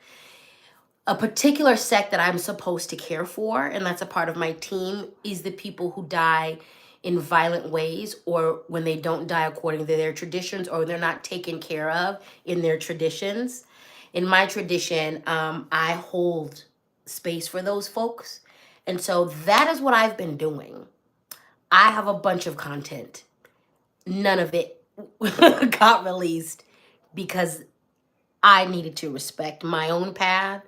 A particular sect that I'm supposed to care for, and that's a part of my team, is the people who die in violent ways, or when they don't die according to their traditions, or they're not taken care of in their traditions. In my tradition, I hold space for those folks. And so that is what I've been doing. I have a bunch of content. None of it got released because I needed to respect my own path,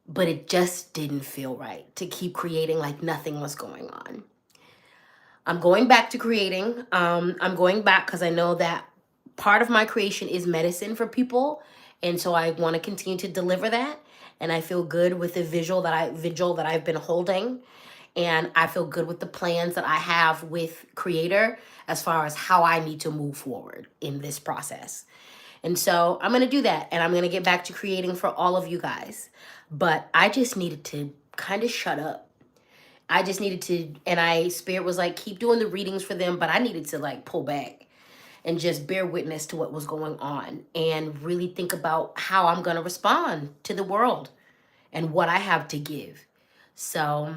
but it just didn't feel right to keep creating like nothing was going on. I'm going back to creating. I'm going back because I know that part of my creation is medicine for people. And so I want to continue to deliver that. And I feel good with the vigil that I've been holding. And I feel good with the plans that I have with Creator as far as how I need to move forward in this process. And so I'm going to do that. And I'm going to get back to creating for all of you guys. But I just needed to kind of shut up. I just needed to, and Spirit was like, keep doing the readings for them. But I needed to like pull back and just bear witness to what was going on and really think about how I'm going to respond to the world and what I have to give. So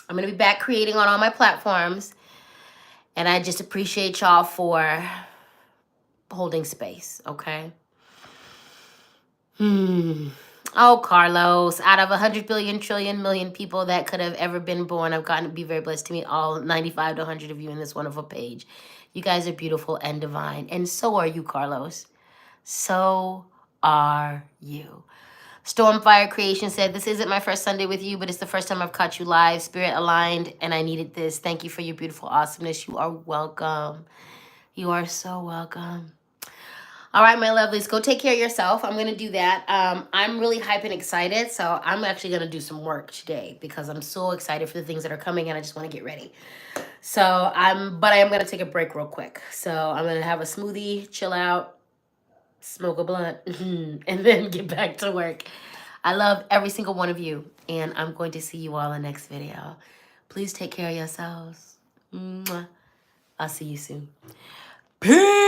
I'm going to be back creating on all my platforms. And I just appreciate y'all for holding space, okay? Oh, Carlos, out of 100 billion, trillion, million people that could have ever been born, I've gotten to be very blessed to meet all 95 to 100 of you in this wonderful page. You guys are beautiful and divine. And so are you, Carlos. So are you. Stormfire Creation said, this isn't my first Sunday with you, but it's the first time I've caught you live. Spirit aligned, and I needed this. Thank you for your beautiful awesomeness. You are welcome. You are so welcome. All right, my lovelies, go take care of yourself. I'm going to do that. I'm really hype and excited, so I'm actually going to do some work today because I'm so excited for the things that are coming, and I just want to get ready. So I am going to take a break real quick. So I'm going to have a smoothie, chill out, smoke a blunt, and then get back to work. I love every single one of you, and I'm going to see you all in the next video. Please take care of yourselves. Mwah. I'll see you soon. Peace.